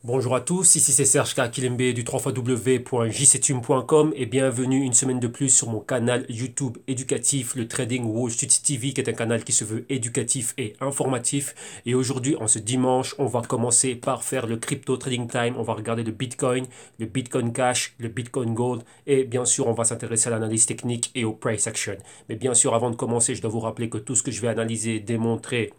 Bonjour à tous, ici c'est Serge Kilembe du 3xw.jctum.com et bienvenue une semaine de plus sur mon canal YouTube éducatif, le Trading Wall Street TV, qui est un canal qui se veut éducatif et informatif. Et aujourd'hui, en ce dimanche, on va commencer par faire le Crypto Trading Time. On va regarder le Bitcoin Cash, le Bitcoin Gold et bien sûr, on va s'intéresser à l'analyse technique et au price action. Mais bien sûr, avant de commencer, je dois vous rappeler que tout ce que je vais analyser, démontrer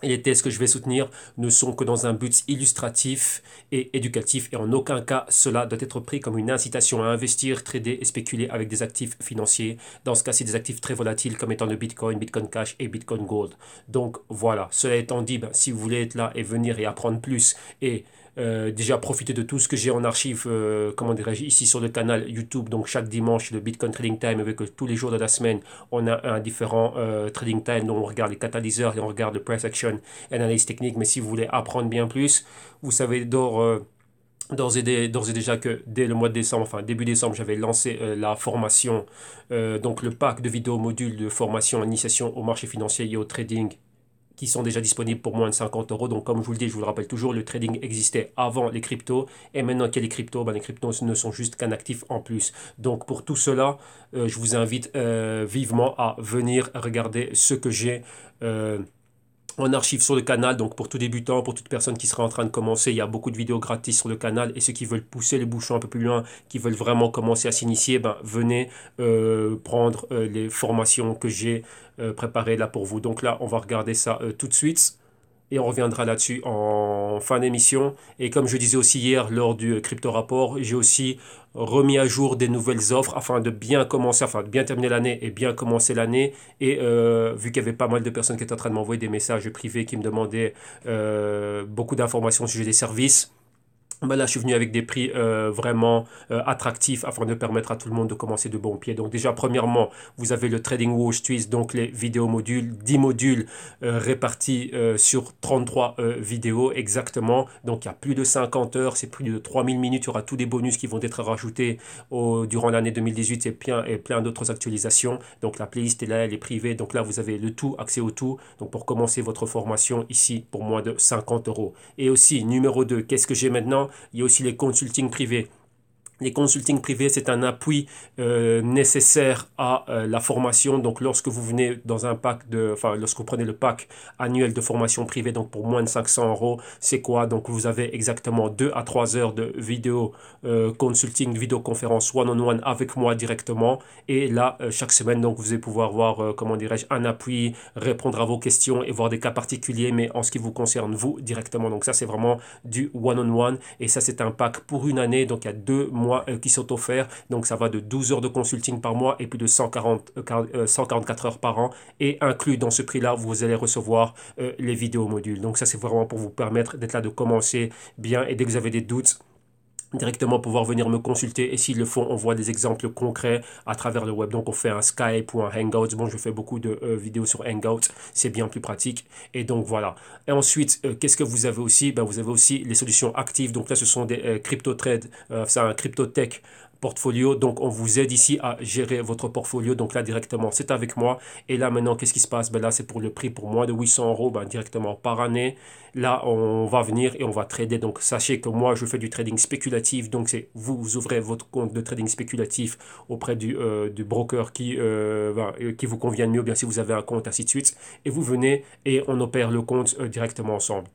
et les thèses que je vais soutenir ne sont que dans un but illustratif et éducatif et en aucun cas cela doit être pris comme une incitation à investir, trader et spéculer avec des actifs financiers. Dans ce cas, c'est des actifs très volatiles comme étant le Bitcoin, Bitcoin Cash et Bitcoin Gold. Donc voilà, cela étant dit, si vous voulez être là et venir et apprendre plus et déjà profiter de tout ce que j'ai en archive, comment dirais-je, ici sur le canal YouTube. Donc chaque dimanche, le Bitcoin Trading Time avec tous les jours de la semaine, on a un différent trading time dont on regarde les catalyseurs et on regarde le price action et analyse technique. Mais si vous voulez apprendre bien plus, vous savez d'ores et déjà que dès le mois de décembre, enfin début décembre, j'avais lancé la formation, donc le pack de vidéos modules de formation, initiation au marché financier et au trading qui sont déjà disponibles pour moins de 50 euros. Donc, comme je vous le dis, je vous le rappelle toujours, le trading existait avant les cryptos. Et maintenant qu'il y a les cryptos, ben, les cryptos ne sont juste qu'un actif en plus. Donc, pour tout cela, je vous invite vivement à venir regarder ce que j'ai. En archive sur le canal, donc pour tout débutant, pour toute personne qui sera en train de commencer, il y a beaucoup de vidéos gratis sur le canal et ceux qui veulent pousser le bouchon un peu plus loin, qui veulent vraiment commencer à s'initier, ben, venez prendre les formations que j'ai préparées là pour vous. Donc là, on va regarder ça tout de suite et on reviendra là-dessus en fin d'émission. Et comme je disais aussi hier lors du crypto rapport, j'ai aussi remis à jour des nouvelles offres afin de bien commencer, enfin de bien terminer l'année et bien commencer l'année. Et vu qu'il y avait pas mal de personnes qui étaient en train de m'envoyer des messages privés qui me demandaient beaucoup d'informations au sujet des services. Ben là, je suis venu avec des prix vraiment attractifs afin de permettre à tout le monde de commencer de bons pieds. Donc déjà, premièrement, vous avez le Trading Watch Twist, donc les vidéos modules, 10 modules répartis sur 33 vidéos exactement. Donc il y a plus de 50 heures, c'est plus de 3000 minutes. Il y aura tous les bonus qui vont être rajoutés durant l'année 2018 et plein d'autres actualisations. Donc la playlist est là, elle est privée. Donc là, vous avez le tout, accès au tout. Donc pour commencer votre formation ici pour moins de 50 euros. Et aussi, numéro 2, qu'est-ce que j'ai maintenant? Il y a aussi les consultings privés. Les consultings privés, c'est un appui nécessaire à la formation. Donc, lorsque vous venez dans un pack enfin, lorsque vous prenez le pack annuel de formation privée, donc pour moins de 500 euros, c'est quoi? Donc, vous avez exactement 2 à 3 heures de vidéo consulting, vidéoconférence one-on-one avec moi directement. Et là, chaque semaine, donc, vous allez pouvoir voir, comment dirais-je, un appui, répondre à vos questions et voir des cas particuliers, mais en ce qui vous concerne, vous directement. Donc, ça, c'est vraiment du one-on-one. Et ça, c'est un pack pour une année. Donc, il y a 2 mois qui sont offerts. Donc, ça va de 12 heures de consulting par mois et plus de 144 heures par an. Et inclus dans ce prix-là, vous allez recevoir les vidéos modules. Donc, ça, c'est vraiment pour vous permettre d'être là, de commencer bien. Et dès que vous avez des doutes, directement pouvoir venir me consulter et s'ils le font, on voit des exemples concrets à travers le web. Donc on fait un Skype ou un Hangout. Bon, je fais beaucoup de vidéos sur Hangout, c'est bien plus pratique. Et donc voilà. Et ensuite, qu'est-ce que vous avez aussi? Ben, vous avez aussi les solutions actives. Donc là, ce sont des crypto trades, c'est un crypto tech portfolio. Donc, on vous aide ici à gérer votre portfolio. Donc là, directement, c'est avec moi. Et là, maintenant, qu'est-ce qui se passe? Ben là, c'est pour le prix pour moins de 800 euros, ben, directement par année. Là, on va venir et on va trader. Donc, sachez que moi, je fais du trading spéculatif. Donc, c'est vous, vous ouvrez votre compte de trading spéculatif auprès du broker qui vous convient mieux, bien si vous avez un compte, ainsi de suite. Et vous venez et on opère le compte directement ensemble.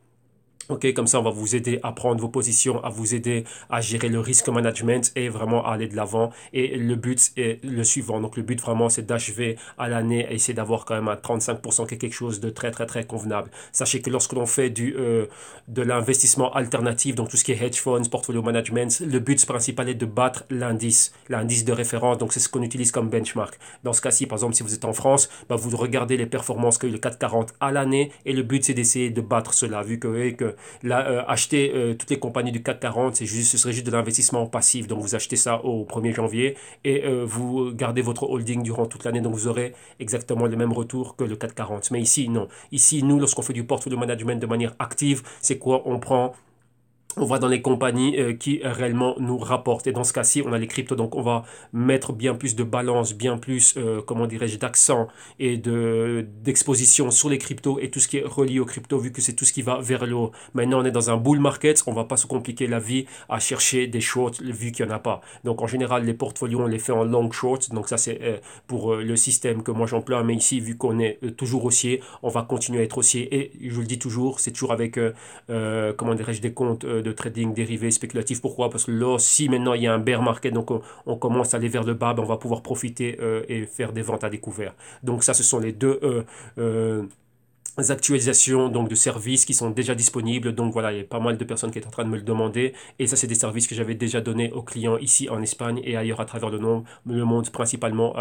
Ok, comme ça, on va vous aider à prendre vos positions, à vous aider à gérer le risque management et vraiment à aller de l'avant. Et le but est le suivant. Donc, le but vraiment, c'est d'achever à l'année et essayer d'avoir quand même un 35% qui est quelque chose de très, très, très convenable. Sachez que lorsque l'on fait de l'investissement alternatif, donc tout ce qui est hedge funds, portfolio management, le but principal est de battre l'indice de référence. Donc, c'est ce qu'on utilise comme benchmark. Dans ce cas-ci, par exemple, si vous êtes en France, bah, vous regardez les performances qu'a eu le 440 à l'année et le but, c'est d'essayer de battre cela, vu que là, acheter toutes les compagnies du CAC 40, ce serait juste de l'investissement passif. Donc, vous achetez ça au 1er janvier et vous gardez votre holding durant toute l'année. Donc, vous aurez exactement le même retour que le CAC 40. Mais ici, non. Ici, nous, lorsqu'on fait du portfolio management de manière active, c'est quoi? On prend on va dans les compagnies qui réellement nous rapportent. Et dans ce cas-ci, on a les cryptos. Donc, on va mettre bien plus de balance, bien plus, comment dirais-je, d'accent et d'exposition sur les cryptos et tout ce qui est relié aux cryptos, vu que c'est tout ce qui va vers le haut. Maintenant, on est dans un bull market. On va pas se compliquer la vie à chercher des shorts, vu qu'il n'y en a pas. Donc, en général, les portfolios, on les fait en long short. Donc, ça, c'est pour le système que moi j'emploie. Mais ici, vu qu'on est toujours haussier, on va continuer à être haussier. Et je vous le dis toujours, c'est toujours avec comment dirais-je, des comptes de trading dérivé spéculatif. Pourquoi? Parce que là, si maintenant il y a un bear market, donc on commence à aller vers le bas, ben on va pouvoir profiter et faire des ventes à découvert. Donc ça, ce sont les deux actualisations donc de services qui sont déjà disponibles. Donc voilà, il y a pas mal de personnes qui sont en train de me le demander. Et ça, c'est des services que j'avais déjà donnés aux clients ici en Espagne et ailleurs à travers le monde principalement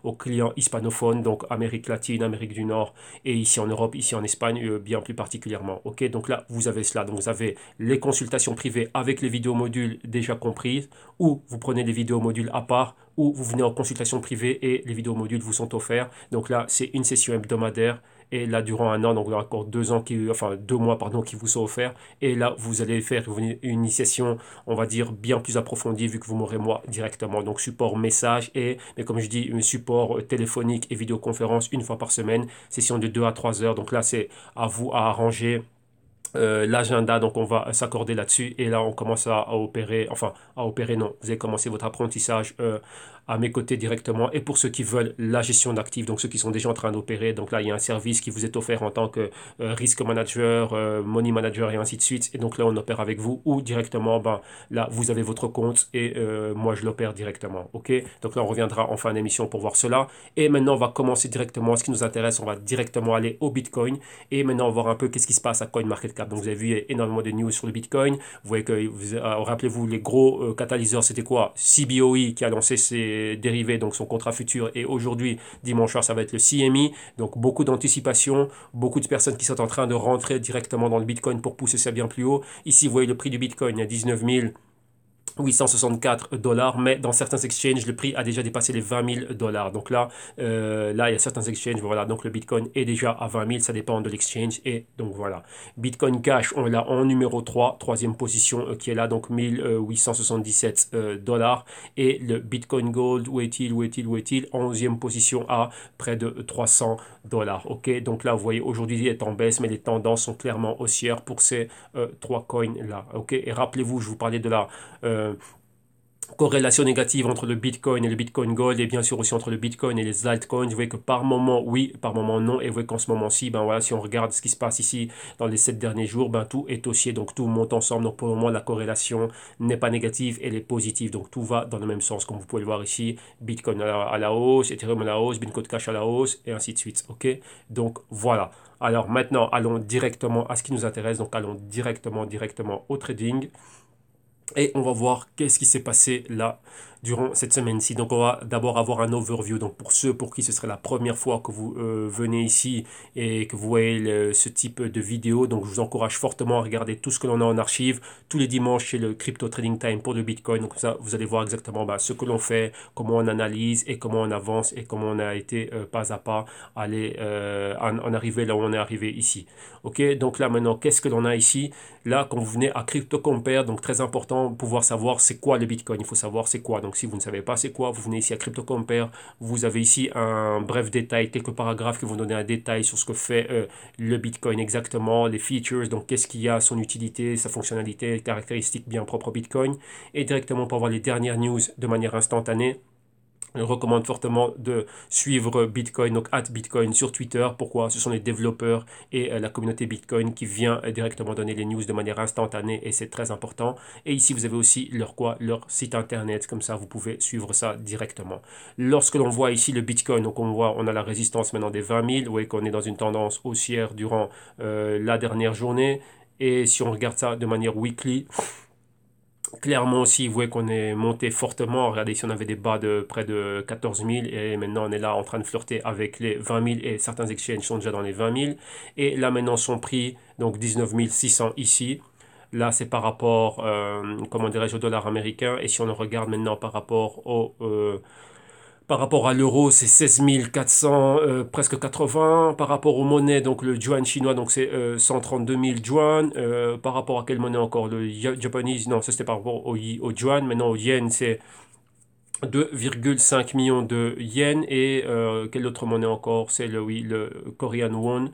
aux clients hispanophones, donc Amérique latine, Amérique du Nord et ici en Europe, ici en Espagne, bien plus particulièrement. Ok, donc là, vous avez cela. Donc vous avez les consultations privées avec les vidéos modules déjà comprises, ou vous prenez des vidéos modules à part, ou vous venez en consultation privée et les vidéos modules vous sont offerts. Donc là, c'est une session hebdomadaire et là, durant un an, donc il y a encore 2 ans, enfin 2 mois, pardon, qui vous sont offerts. Et là, vous allez faire une initiation, on va dire, bien plus approfondie, vu que vous m'aurez moi directement. Donc, support message mais comme je dis, un support téléphonique et vidéoconférence une fois par semaine, session de 2 à 3 heures. Donc là, c'est à vous à arranger l'agenda, donc on va s'accorder là-dessus et là on commence à opérer, enfin à opérer non, vous allez commencer votre apprentissage à mes côtés directement. Et pour ceux qui veulent la gestion d'actifs, donc ceux qui sont déjà en train d'opérer, donc là il y a un service qui vous est offert en tant que risk manager, money manager et ainsi de suite. Et donc là on opère avec vous ou directement, ben là vous avez votre compte et moi je l'opère directement. Ok, donc là on reviendra en fin d'émission pour voir cela. Et maintenant on va commencer directement, ce qui nous intéresse, on va directement aller au Bitcoin. Et maintenant, on va voir un peu qu'est-ce qui se passe à CoinMarketCap. Donc, vous avez vu énormément de news sur le Bitcoin. Vous voyez que, rappelez-vous, les gros catalyseurs, c'était quoi? CBOE qui a lancé ses dérivés, donc son contrat futur. Et aujourd'hui, dimanche soir, ça va être le CME. Donc, beaucoup d'anticipation, beaucoup de personnes qui sont en train de rentrer directement dans le Bitcoin pour pousser ça bien plus haut. Ici, vous voyez le prix du Bitcoin, il y a 19 864 dollars, mais dans certains exchanges, le prix a déjà dépassé les 20 000 dollars. Donc là, il y a certains exchanges, voilà, donc le Bitcoin est déjà à 20 000, ça dépend de l'exchange. Et donc voilà, Bitcoin Cash, on l'a en numéro 3, troisième position qui est là, donc 1877 dollars. Et le Bitcoin Gold, où est-il, où est-il, où est-il? 11e position à près de 300 dollars. Ok, donc là, vous voyez, aujourd'hui, il est en baisse, mais les tendances sont clairement haussières pour ces trois coins là. Ok, et rappelez-vous, je vous parlais de la corrélation négative entre le Bitcoin et le Bitcoin Gold et bien sûr aussi entre le Bitcoin et les altcoins. Vous voyez que par moment oui, par moment non. Et vous voyez qu'en ce moment-ci, ben voilà, si on regarde ce qui se passe ici dans les 7 derniers jours, ben tout est haussier, donc tout monte ensemble. Donc pour le moment, la corrélation n'est pas négative, elle est positive. Donc tout va dans le même sens, comme vous pouvez le voir ici. Bitcoin à la hausse, Ethereum à la hausse, Bitcoin Cash à la hausse et ainsi de suite. Ok, donc voilà. Alors maintenant, allons directement à ce qui nous intéresse. Donc allons directement au trading. Et on va voir qu'est-ce qui s'est passé là durant cette semaine-ci. Donc on va d'abord avoir un overview. Donc pour ceux pour qui ce serait la première fois que vous venez ici et que vous voyez ce type de vidéo, donc je vous encourage fortement à regarder tout ce que l'on a en archive. Tous les dimanches, c'est le Crypto Trading Time pour le Bitcoin. Donc ça, vous allez voir exactement ce que l'on fait, comment on analyse et comment on avance et comment on a été pas à pas aller en arriver là où on est arrivé ici. Ok, donc là maintenant, qu'est-ce que l'on a ici? Là, quand vous venez à Crypto Compare, donc très important, pouvoir savoir c'est quoi le Bitcoin. Il faut savoir c'est quoi. Donc si vous ne savez pas c'est quoi, vous venez ici à Crypto Compare. Vous avez ici un bref détail, quelques paragraphes qui vont donner un détail sur ce que fait le Bitcoin exactement, les features, donc qu'est-ce qu'il y a, son utilité, sa fonctionnalité, les caractéristiques bien propres au Bitcoin. Et directement pour avoir les dernières news de manière instantanée. Je recommande fortement de suivre Bitcoin, donc @Bitcoin sur Twitter. Pourquoi? Ce sont les développeurs et la communauté Bitcoin qui vient directement donner les news de manière instantanée et c'est très important. Et ici, vous avez aussi leur site internet, comme ça vous pouvez suivre ça directement. Lorsque l'on voit ici le Bitcoin, donc on a la résistance maintenant des 20 000, vous voyez qu'on est dans une tendance haussière durant la dernière journée. Et si on regarde ça de manière weekly, clairement aussi, vous voyez qu'on est monté fortement. Regardez, si on avait des bas de près de 14 000 et maintenant on est là en train de flirter avec les 20 000 et certains exchanges sont déjà dans les 20 000. Et là maintenant son prix, donc 19 600 ici. Là c'est par rapport, comment dirais-je, au dollar américain. Et si on le regarde maintenant par rapport Par rapport à l'euro, c'est 16 400, presque 80. Par rapport aux monnaies, donc le yuan chinois, donc c'est 132 000 yuan. Par rapport à quelle monnaie encore? Le japonese, non, ça c'était par rapport au yuan. Maintenant, au yen, c'est 2,5 millions de yens. Et quelle autre monnaie encore? C'est oui, le Korean won.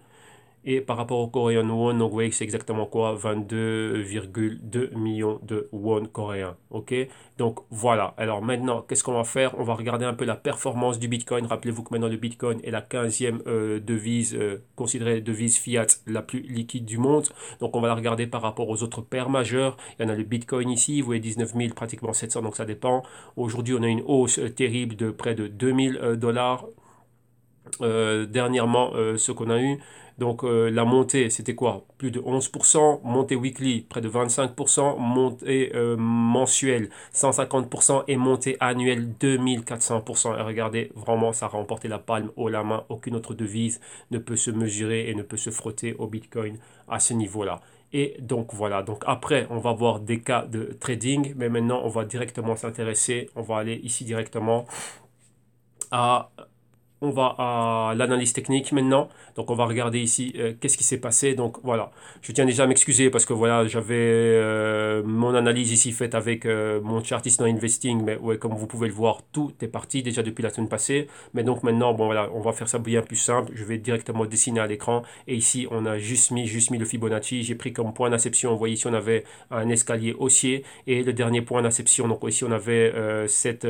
Et par rapport au Korean won, donc vous voyez que c'est exactement quoi? 22,2 millions de won coréens. Ok? Donc voilà. Alors maintenant, qu'est-ce qu'on va faire? On va regarder un peu la performance du Bitcoin. Rappelez-vous que maintenant le Bitcoin est la 15e devise, considérée devise fiat la plus liquide du monde. Donc on va la regarder par rapport aux autres paires majeures. Il y en a le Bitcoin ici, vous voyez 19 000, pratiquement 700, donc ça dépend. Aujourd'hui, on a une hausse terrible de près de 2000 dollars. Dernièrement, ce qu'on a eu. Donc la montée, c'était quoi? Plus de 11%, montée weekly, près de 25%, montée mensuelle, 150% et montée annuelle, 2400%. Et regardez, vraiment, ça a remporté la palme haut la main. Aucune autre devise ne peut se mesurer et ne peut se frotter au Bitcoin à ce niveau-là. Et donc voilà, donc après on va voir des cas de trading, mais maintenant on va directement s'intéresser, on va aller ici directement à on va à l'analyse technique maintenant. Donc on va regarder ici qu'est-ce qui s'est passé. Donc voilà, je tiens déjà à m'excuser parce que voilà, j'avais mon analyse ici faite avec mon chart is not investing. Mais ouais, comme vous pouvez le voir, tout est parti déjà depuis la semaine passée. Mais donc maintenant, bon voilà, on va faire ça bien plus simple. Je vais directement dessiner à l'écran. Et ici, on a juste mis le Fibonacci. J'ai pris comme point d'inception, vous voyez ici, on avait un escalier haussier. Et le dernier point d'inception, donc ici, on avait cette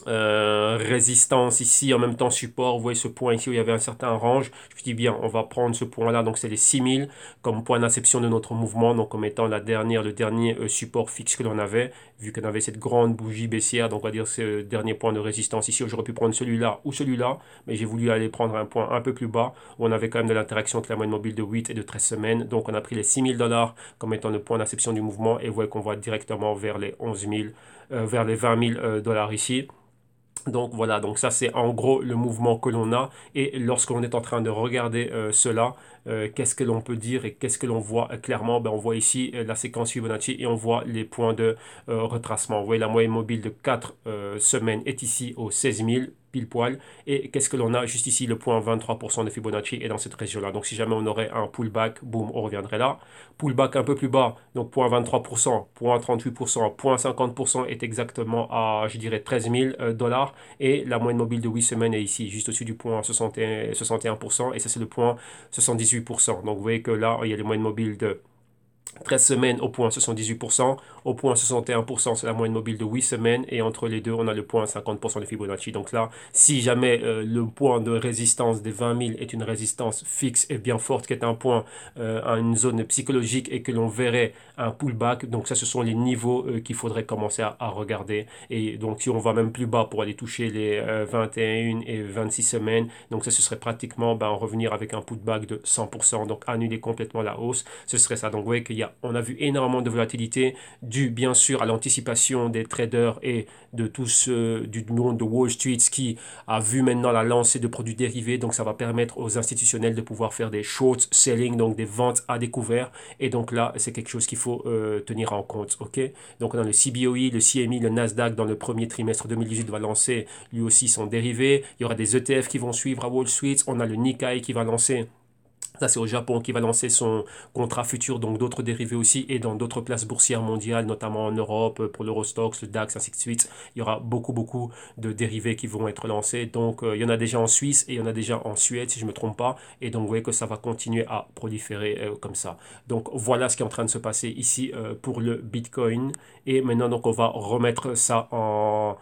résistance ici, en même temps support. Vous voyez ce point ici où il y avait un certain range. Je me dis bien, on va prendre ce point-là, donc c'est les 6000 comme point d'inception de notre mouvement, donc comme étant le dernier support fixe que l'on avait, vu qu'on avait cette grande bougie baissière, donc on va dire ce dernier point de résistance ici. J'aurais pu prendre celui-là ou celui-là, mais j'ai voulu aller prendre un point un peu plus bas, où on avait quand même de l'interaction entre la moyenne mobile de 8 et de 13 semaines. Donc on a pris les 6000 dollars comme étant le point d'inception du mouvement, et vous voyez qu'on va directement vers les 11 000, vers les 20 000 dollars ici. Donc voilà, donc ça c'est en gros le mouvement que l'on a. Et lorsqu'on est en train de regarder cela, qu'est-ce que l'on peut dire et qu'est-ce que l'on voit clairement? Ben, on voit ici la séquence Fibonacci et on voit les points de retracement. Vous voyez la moyenne mobile de 4 semaines est ici aux 16 000 pile poil. Et qu'est-ce que l'on a juste ici? Le point 23% de Fibonacci est dans cette région-là. Donc si jamais on aurait un pullback, boum, on reviendrait là. Pullback un peu plus bas, donc point 23%, point 38%, point 50% est exactement à, je dirais, 13 000 dollars. Et la moyenne mobile de 8 semaines est ici, juste au-dessus du point 61%. Et ça, c'est le point 78%. Donc vous voyez que là, il y a les moyennes mobiles de 13 semaines au point 78%, au point 61%, c'est la moyenne mobile de 8 semaines, et entre les deux, on a le point 50% de Fibonacci. Donc là, si jamais le point de résistance des 20 000 est une résistance fixe et bien forte, qui est un point à une zone psychologique, et que l'on verrait un pullback, donc ça, ce sont les niveaux qu'il faudrait commencer à regarder. Et donc, si on va même plus bas pour aller toucher les 21 et 26 semaines, donc ça, ce serait pratiquement revenir avec un pullback de 100%, donc annuler complètement la hausse, ce serait ça. Donc, vous voyez qu'il y a on a vu énormément de volatilité due bien sûr à l'anticipation des traders et de tous du monde de Wall Street qui a vu maintenant la lancée de produits dérivés. Donc ça va permettre aux institutionnels de pouvoir faire des short selling, donc des ventes à découvert. Et donc là, c'est quelque chose qu'il faut tenir en compte. Ok. Donc on a le CBOE, le CME, le Nasdaq dans le premier trimestre 2018 va lancer lui aussi son dérivé. Il y aura des ETF qui vont suivre à Wall Street. On a le Nikkei qui va lancer. Ça, c'est au Japon qui va lancer son contrat futur, donc d'autres dérivés aussi, et dans d'autres places boursières mondiales, notamment en Europe, pour l'Eurostoxx, le DAX, ainsi de suite. Il y aura beaucoup de dérivés qui vont être lancés. Donc, il y en a déjà en Suisse et il y en a déjà en Suède, si je ne me trompe pas. Et donc, vous voyez que ça va continuer à proliférer comme ça. Donc, voilà ce qui est en train de se passer ici pour le Bitcoin. Et maintenant, donc, on va remettre ça en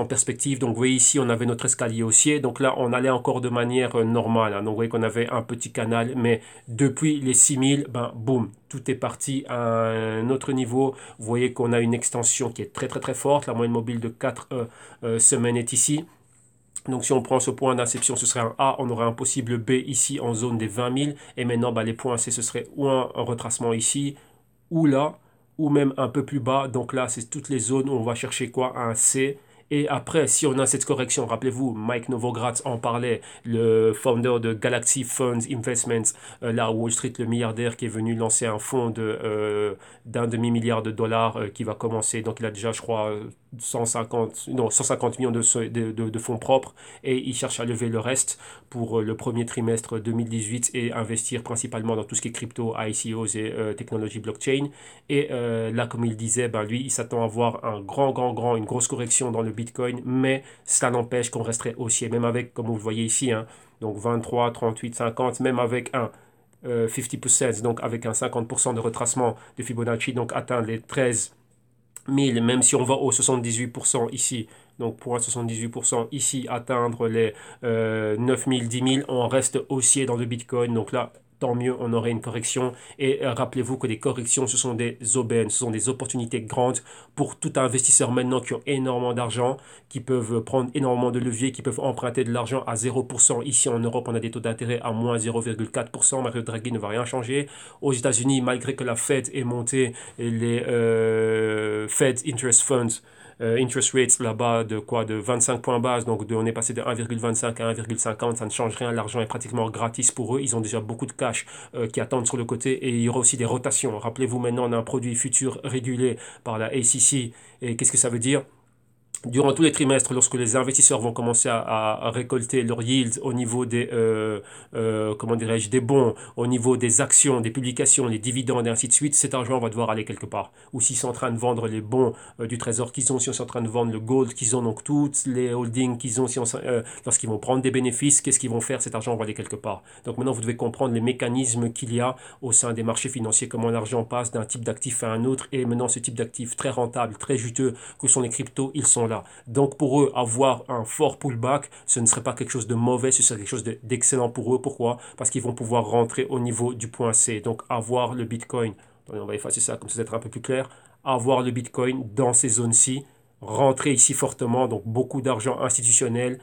perspective. Donc, vous voyez ici, on avait notre escalier haussier. Donc là, on allait encore de manière normale, hein. Donc, vous voyez qu'on avait un petit canal. Mais depuis les 6000, boum, tout est parti à un autre niveau. Vous voyez qu'on a une extension qui est très forte. La moyenne mobile de 4 semaines est ici. Donc si on prend ce point d'inception, ce serait un A, on aurait un possible B ici en zone des 20 000. Et maintenant, les points C, ce serait ou un retracement ici, ou là, ou même un peu plus bas. Donc là, c'est toutes les zones où on va chercher quoi? Un C. Et après, si on a cette correction, rappelez-vous, Mike Novogratz en parlait, le founder de Galaxy Funds Investments, là, Wall Street, le milliardaire qui est venu lancer un fonds d'un demi-milliard de dollars qui va commencer. Donc il a déjà, je crois, 150 millions de fonds propres et il cherche à lever le reste pour le premier trimestre 2018 et investir principalement dans tout ce qui est crypto, ICOs et technologie blockchain. Et là, comme il disait, ben, lui, il s'attend à avoir une grosse correction dans le Bitcoin, mais ça n'empêche qu'on resterait haussier, même avec, comme vous le voyez ici, hein, donc 23, 38, 50, même avec un 50%, donc avec un 50% de retracement de Fibonacci, donc atteindre les 13 000, même si on va au 78% ici, donc pour un 78% ici, atteindre les 9 000, 10 000, on reste haussier dans le Bitcoin. Donc là, tant mieux, on aurait une correction. Et rappelez-vous que les corrections, ce sont des aubaines, ce sont des opportunités grandes pour tout investisseur maintenant qui ont énormément d'argent, qui peuvent prendre énormément de leviers, qui peuvent emprunter de l'argent à 0%. Ici en Europe, on a des taux d'intérêt à moins 0,4%. Mario Draghi ne va rien changer. Aux États-Unis, malgré que la Fed ait monté les Fed Interest Funds, interest rates là-bas de quoi, de 25 points base, donc on est passé de 1,25 à 1,50, ça ne change rien, l'argent est pratiquement gratis pour eux, ils ont déjà beaucoup de cash qui attendent sur le côté et il y aura aussi des rotations. Rappelez-vous, maintenant on a un produit futur régulé par la ACC et qu'est-ce que ça veut dire? Durant tous les trimestres, lorsque les investisseurs vont commencer à récolter leur yield au niveau des, comment dirais-je, des bons, au niveau des actions, des publications, les dividendes et ainsi de suite, cet argent va devoir aller quelque part. Ou s'ils sont en train de vendre les bons du trésor qu'ils ont, si on est en train de vendre le gold qu'ils ont, donc toutes les holdings qu'ils ont, si lorsqu'ils vont prendre des bénéfices, qu'est-ce qu'ils vont faire? Cet argent va aller quelque part. Donc maintenant, vous devez comprendre les mécanismes qu'il y a au sein des marchés financiers, comment l'argent passe d'un type d'actif à un autre, et maintenant ce type d'actifs très rentable, très juteux, que sont les cryptos, ils sont là. Donc pour eux, avoir un fort pullback, ce ne serait pas quelque chose de mauvais, ce serait quelque chose d'excellent pour eux. Pourquoi? Parce qu'ils vont pouvoir rentrer au niveau du point C. Donc avoir le Bitcoin, on va effacer ça comme ça va être un peu plus clair, avoir le Bitcoin dans ces zones-ci, rentrer ici fortement, donc beaucoup d'argent institutionnel,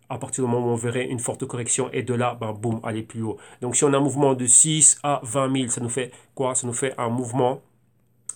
à partir du moment où on verrait une forte correction et de là, ben, boum, aller plus haut. Donc si on a un mouvement de 6 à 20 000, ça nous fait quoi? Ça nous fait un mouvement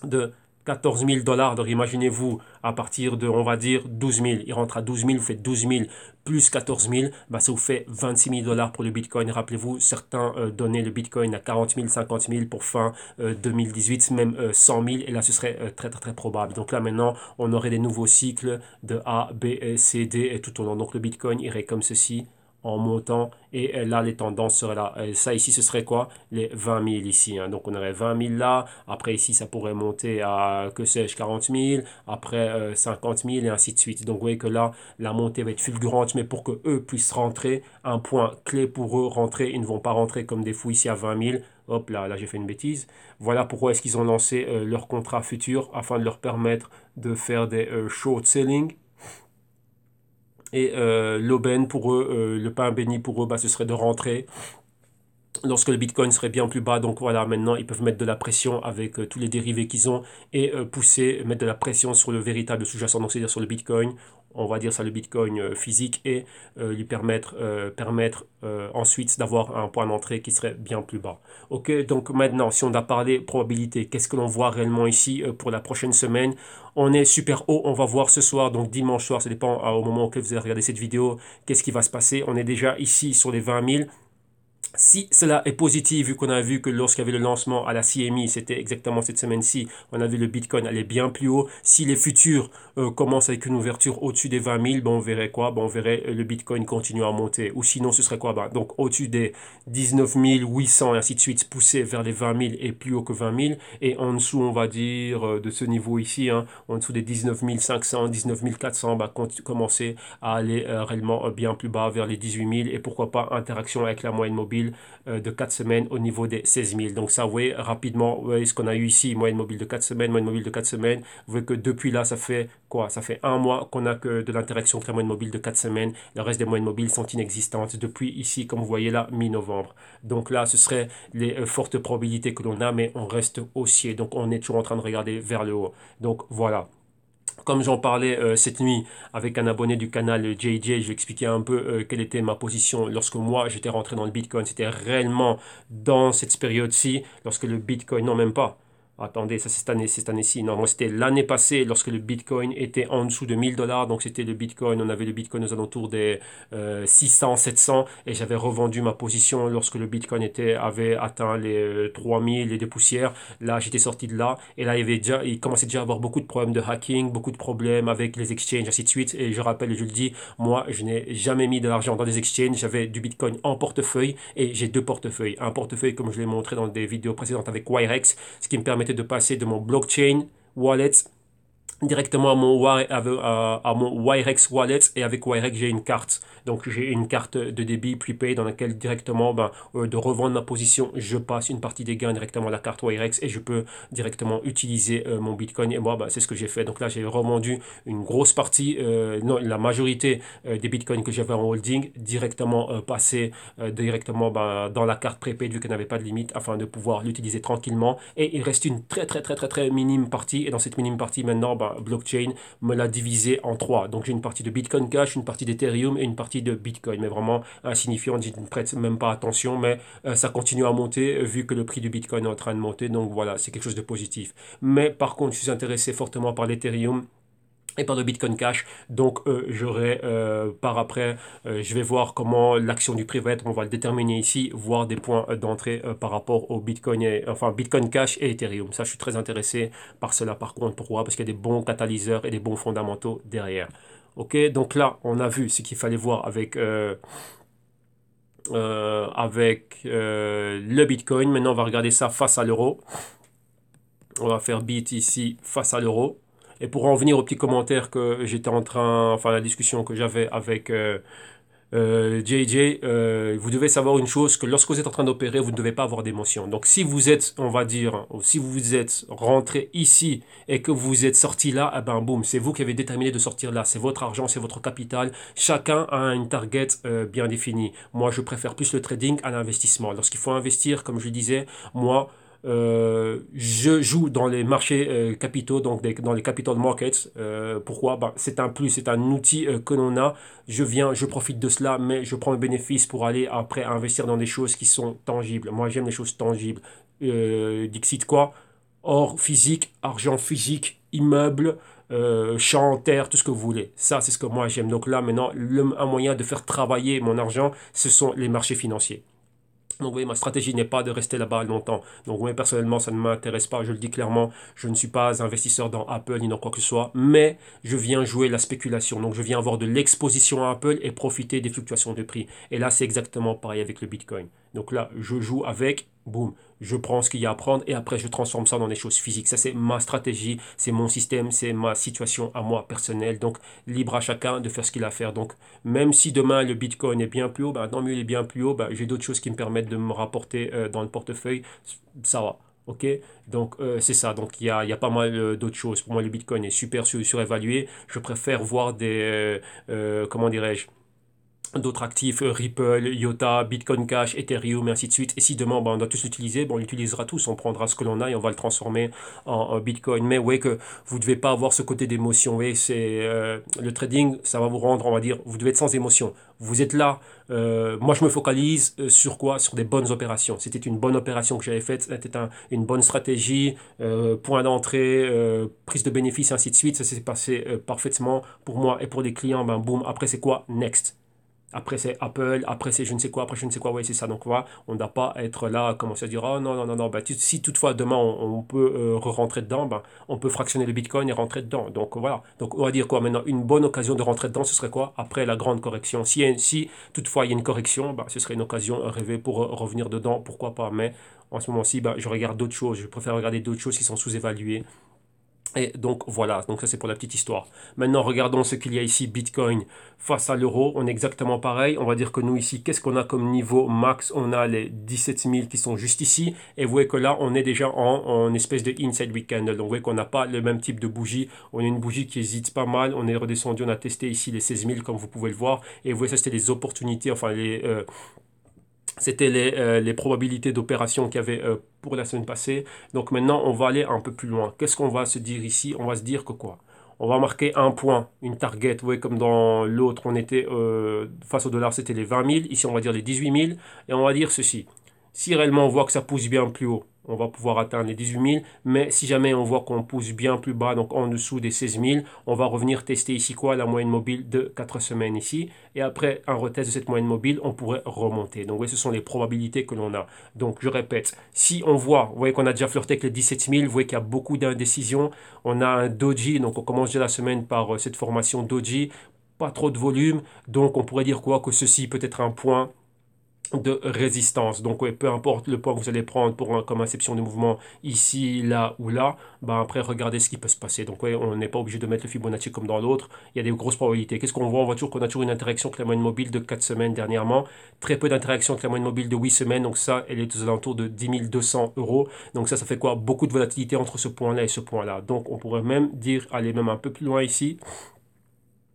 de 14 000 dollars. Donc imaginez-vous, à partir de, on va dire, 12 000. Il rentre à 12 000, vous faites 12 000 plus 14 000, bah, ça vous fait 26 000 dollars pour le Bitcoin. Rappelez-vous, certains donnaient le Bitcoin à 40 000, 50 000 pour fin 2018, même 100 000. Et là, ce serait très, très, très probable. Donc là, maintenant, on aurait des nouveaux cycles de A, B, C, D et tout au long. Donc le Bitcoin irait comme ceci en montant et là les tendances seraient là. Et ça ici ce serait quoi? Les 20 000 ici, hein. Donc on aurait 20 000 là, après ici ça pourrait monter à que sais-je 40 000, après 50 000 et ainsi de suite. Donc vous voyez que là la montée va être fulgurante, mais pour que eux puissent rentrer, un point clé pour eux rentrer, ils ne vont pas rentrer comme des fous ici à 20 000. Hop là j'ai fait une bêtise. Voilà pourquoi est-ce qu'ils ont lancé leur contrat futur afin de leur permettre de faire des short selling. Et l'aubaine pour eux, le pain béni pour eux, bah, ce serait de rentrer lorsque le Bitcoin serait bien plus bas. Donc voilà, maintenant ils peuvent mettre de la pression avec tous les dérivés qu'ils ont et pousser, mettre de la pression sur le véritable sous-jacent, donc c'est-à-dire sur le Bitcoin. On va dire ça le Bitcoin physique et lui permettre ensuite d'avoir un point d'entrée qui serait bien plus bas. Ok, donc maintenant, si on a parlé probabilité, qu'est-ce que l'on voit réellement ici pour la prochaine semaine? On est super haut, on va voir ce soir, donc dimanche soir, ça dépend au moment auquel vous allez regarder cette vidéo, qu'est-ce qui va se passer. On est déjà ici sur les 20 000. Si cela est positif, vu qu'on a vu que lorsqu'il y avait le lancement à la CME, c'était exactement cette semaine-ci, on a vu le Bitcoin aller bien plus haut. Si les futurs commencent avec une ouverture au-dessus des 20 000, ben on verrait quoi? Ben on verrait le Bitcoin continuer à monter. Ou sinon, ce serait quoi? Ben donc au-dessus des 19 800 et ainsi de suite, pousser vers les 20 000 et plus haut que 20 000. Et en dessous, on va dire, de ce niveau ici, hein, en dessous des 19 500, 19 400, ben, commencer à aller réellement bien plus bas vers les 18 000. Et pourquoi pas interaction avec la moyenne mobile de 4 semaines au niveau des 16 000. Donc ça, vous voyez, rapidement, vous voyez ce qu'on a eu ici, moyenne mobile de 4 semaines, moyenne mobile de 4 semaines. Vous voyez que depuis là, ça fait quoi? Ça fait un mois qu'on a que de l'interaction avec la moyenne mobile de 4 semaines. Le reste des moyennes mobiles sont inexistantes depuis ici, comme vous voyez là, mi-novembre. Donc là, ce serait les fortes probabilités que l'on a, mais on reste haussier. Donc on est toujours en train de regarder vers le haut. Donc voilà. Comme j'en parlais cette nuit avec un abonné du canal JJ, je lui expliquais un peu quelle était ma position lorsque moi j'étais rentré dans le Bitcoin. C'était réellement dans cette période-ci, lorsque le Bitcoin, non même pas. Attendez, ça c'est cette année-ci. Non, moi c'était l'année passée lorsque le Bitcoin était en dessous de 1000 $. Donc c'était le Bitcoin, on avait le Bitcoin aux alentours des 600, 700. Et j'avais revendu ma position lorsque le Bitcoin avait atteint les 3000 et des poussières. Là, j'étais sorti de là. Et là, il commençait déjà à avoir beaucoup de problèmes de hacking, beaucoup de problèmes avec les exchanges, ainsi de suite. Et je rappelle et je le dis, moi, je n'ai jamais mis de l'argent dans des exchanges. J'avais du Bitcoin en portefeuille et j'ai deux portefeuilles. Un portefeuille, comme je l'ai montré dans des vidéos précédentes avec Wirex, ce qui me permettait de passer de mon blockchain wallet directement à mon Wirex Wallet. Et avec Wirex j'ai une carte, donc j'ai une carte de débit prepaid dans laquelle directement de revendre ma position, je passe une partie des gains directement à la carte Wirex et je peux directement utiliser mon Bitcoin. Et moi c'est ce que j'ai fait. Donc là j'ai revendu une grosse partie, non, la majorité des Bitcoins que j'avais en holding directement passé directement dans la carte prepaid vu qu'elle n'avait pas de limite, afin de pouvoir l'utiliser tranquillement. Et il reste une très minime partie, et dans cette minime partie maintenant blockchain me l'a divisé en trois. Donc j'ai une partie de Bitcoin Cash, une partie d'Ethereum et une partie de Bitcoin. Mais vraiment insignifiant, je ne prête même pas attention, mais ça continue à monter vu que le prix du Bitcoin est en train de monter. Donc voilà, c'est quelque chose de positif. Mais par contre, je suis intéressé fortement par l'Ethereum et par le Bitcoin Cash. Donc j'aurai par après, je vais voir comment l'action du prix va être, on va le déterminer ici, voir des points d'entrée par rapport au Bitcoin, enfin Bitcoin Cash et Ethereum. Ça, je suis très intéressé par cela par contre. Pourquoi? Parce qu'il y a des bons catalyseurs et des bons fondamentaux derrière. Ok, donc là, on a vu ce qu'il fallait voir avec le Bitcoin. Maintenant, on va regarder ça face à l'euro. On va faire bit ici face à l'euro. Et pour en venir au petit commentaire que j'étais en train, enfin la discussion que j'avais avec JJ, vous devez savoir une chose, que lorsque vous êtes en train d'opérer, vous ne devez pas avoir d'émotion. Donc si vous êtes, on va dire, ou si vous êtes rentré ici et que vous êtes sorti là, eh ben boum, c'est vous qui avez déterminé de sortir là. C'est votre argent, c'est votre capital. Chacun a une target bien définie. Moi, je préfère plus le trading à l'investissement. Lorsqu'il faut investir, comme je le disais, moi, je joue dans les marchés capitaux, donc dans les capital markets. Pourquoi? C'est un plus, c'est un outil que l'on a. Je profite de cela, mais je prends le bénéfice pour aller après investir dans des choses qui sont tangibles. Moi, j'aime les choses tangibles. Dixit quoi? Or physique, argent physique, immeuble, champ, terre, tout ce que vous voulez. Ça, c'est ce que moi j'aime. Donc là, maintenant, un moyen de faire travailler mon argent, ce sont les marchés financiers. Donc oui, ma stratégie n'est pas de rester là-bas longtemps. Donc moi personnellement, ça ne m'intéresse pas, je le dis clairement, je ne suis pas investisseur dans Apple ni dans quoi que ce soit, mais je viens jouer la spéculation. Donc je viens avoir de l'exposition à Apple et profiter des fluctuations de prix. Et là, c'est exactement pareil avec le Bitcoin. Donc là, je joue avec, boum, je prends ce qu'il y a à prendre et après je transforme ça dans des choses physiques. Ça, c'est ma stratégie, c'est mon système, c'est ma situation à moi personnelle. Donc libre à chacun de faire ce qu'il a à faire. Donc même si demain le Bitcoin est bien plus haut, tant mieux il est bien plus haut, j'ai d'autres choses qui me permettent de me rapporter dans le portefeuille. Ça va. Ok, donc c'est ça. Donc il y a pas mal d'autres choses. Pour moi, le Bitcoin est super surévalué. Je préfère voir comment dirais-je, d'autres actifs, Ripple, IOTA, Bitcoin Cash, Ethereum, et ainsi de suite. Et si demain, on doit tous l'utiliser, on l'utilisera tous, on prendra ce que l'on a et on va le transformer en Bitcoin. Mais ouais, que vous ne devez pas avoir ce côté d'émotion. Ouais, le trading, ça va vous rendre, on va dire, vous devez être sans émotion. Vous êtes là. Moi, je me focalise sur quoi? Sur des bonnes opérations. C'était une bonne opération que j'avais faite, c'était une bonne stratégie, point d'entrée, prise de bénéfice, ainsi de suite. Ça s'est passé parfaitement pour moi et pour les clients. Boum. Après, c'est quoi? Next. Après, c'est Apple, après, c'est je ne sais quoi, après, je ne sais quoi, oui, c'est ça. Donc, voilà, on ne doit pas être là, commencer à dire, oh non, non, non, non, si toutefois demain on peut rentrer dedans, on peut fractionner le Bitcoin et rentrer dedans. Donc, voilà. Donc, on va dire quoi maintenant? Une bonne occasion de rentrer dedans, ce serait quoi? Après la grande correction. Si toutefois il y a une correction, ce serait une occasion rêvée pour revenir dedans, pourquoi pas. Mais en ce moment-ci, je regarde d'autres choses. Je préfère regarder d'autres choses qui sont sous-évaluées. Et donc voilà, donc ça c'est pour la petite histoire. Maintenant regardons ce qu'il y a ici, Bitcoin face à l'euro, on est exactement pareil. On va dire que nous ici, qu'est-ce qu'on a comme niveau max? On a les 17 000 qui sont juste ici. Et vous voyez que là, on est déjà en espèce de inside week candle. Donc vous voyez qu'on n'a pas le même type de bougie. On a une bougie qui hésite pas mal. On est redescendu, on a testé ici les 16 000 comme vous pouvez le voir. Et vous voyez, ça c'était les opportunités, enfin c'était les probabilités d'opération qu'il y avait pour la semaine passée. Donc maintenant, on va aller un peu plus loin. Qu'est-ce qu'on va se dire ici? On va se dire que quoi? On va marquer un point, une target. Vous voyez, comme dans l'autre, on était face au dollar, c'était les 20 000. Ici, on va dire les 18 000. Et on va dire ceci. Si réellement on voit que ça pousse bien plus haut, on va pouvoir atteindre les 18 000. Mais si jamais on voit qu'on pousse bien plus bas, donc en dessous des 16 000, on va revenir tester ici quoi? La moyenne mobile de 4 semaines ici. Et après un retest de cette moyenne mobile, on pourrait remonter. Donc, oui, ce sont les probabilités que l'on a. Donc, je répète, si on voit, vous voyez qu'on a déjà flirté avec les 17 000, vous voyez qu'il y a beaucoup d'indécisions. On a un doji, donc on commence déjà la semaine par cette formation doji. Pas trop de volume. Donc, on pourrait dire quoi? Que ceci peut être un point de résistance. Donc, ouais, peu importe le point que vous allez prendre comme inception de mouvement ici, là ou là, ben après, regardez ce qui peut se passer. Donc, ouais, on n'est pas obligé de mettre le Fibonacci comme dans l'autre. Il y a des grosses probabilités. Qu'est-ce qu'on voit? On voit toujours qu'on a toujours une interaction avec la moyenne mobile de 4 semaines dernièrement. Très peu d'interaction avec la moyenne mobile de 8 semaines. Donc, ça, elle est aux alentours de 10 200 euros. Donc, ça fait quoi? Beaucoup de volatilité entre ce point-là et ce point-là. Donc, on pourrait même dire, aller même un peu plus loin ici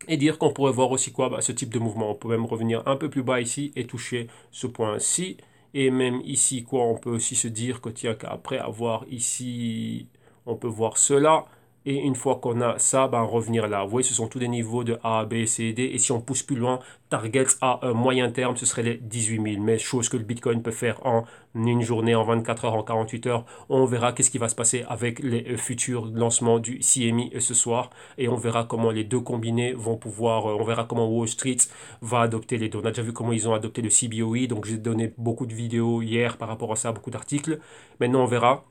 et dire qu'on pourrait voir aussi quoi, ce type de mouvement. On peut même revenir un peu plus bas ici et toucher ce point-ci. Et même ici, quoi, on peut aussi se dire que tiens, qu'après avoir ici, on peut voir cela. Et une fois qu'on a ça, ben, revenir là. Vous voyez, ce sont tous des niveaux de A, B, C, D. Et si on pousse plus loin, target à moyen terme, ce serait les 18 000. Mais chose que le Bitcoin peut faire en une journée, en 24 heures, en 48 heures. On verra qu'est-ce qui va se passer avec les futurs lancements du CME ce soir. Et on verra comment les deux combinés vont pouvoir, on verra comment Wall Street va adopter les deux. On a déjà vu comment ils ont adopté le CBOE. Donc j'ai donné beaucoup de vidéos hier par rapport à ça, beaucoup d'articles. Maintenant, on verra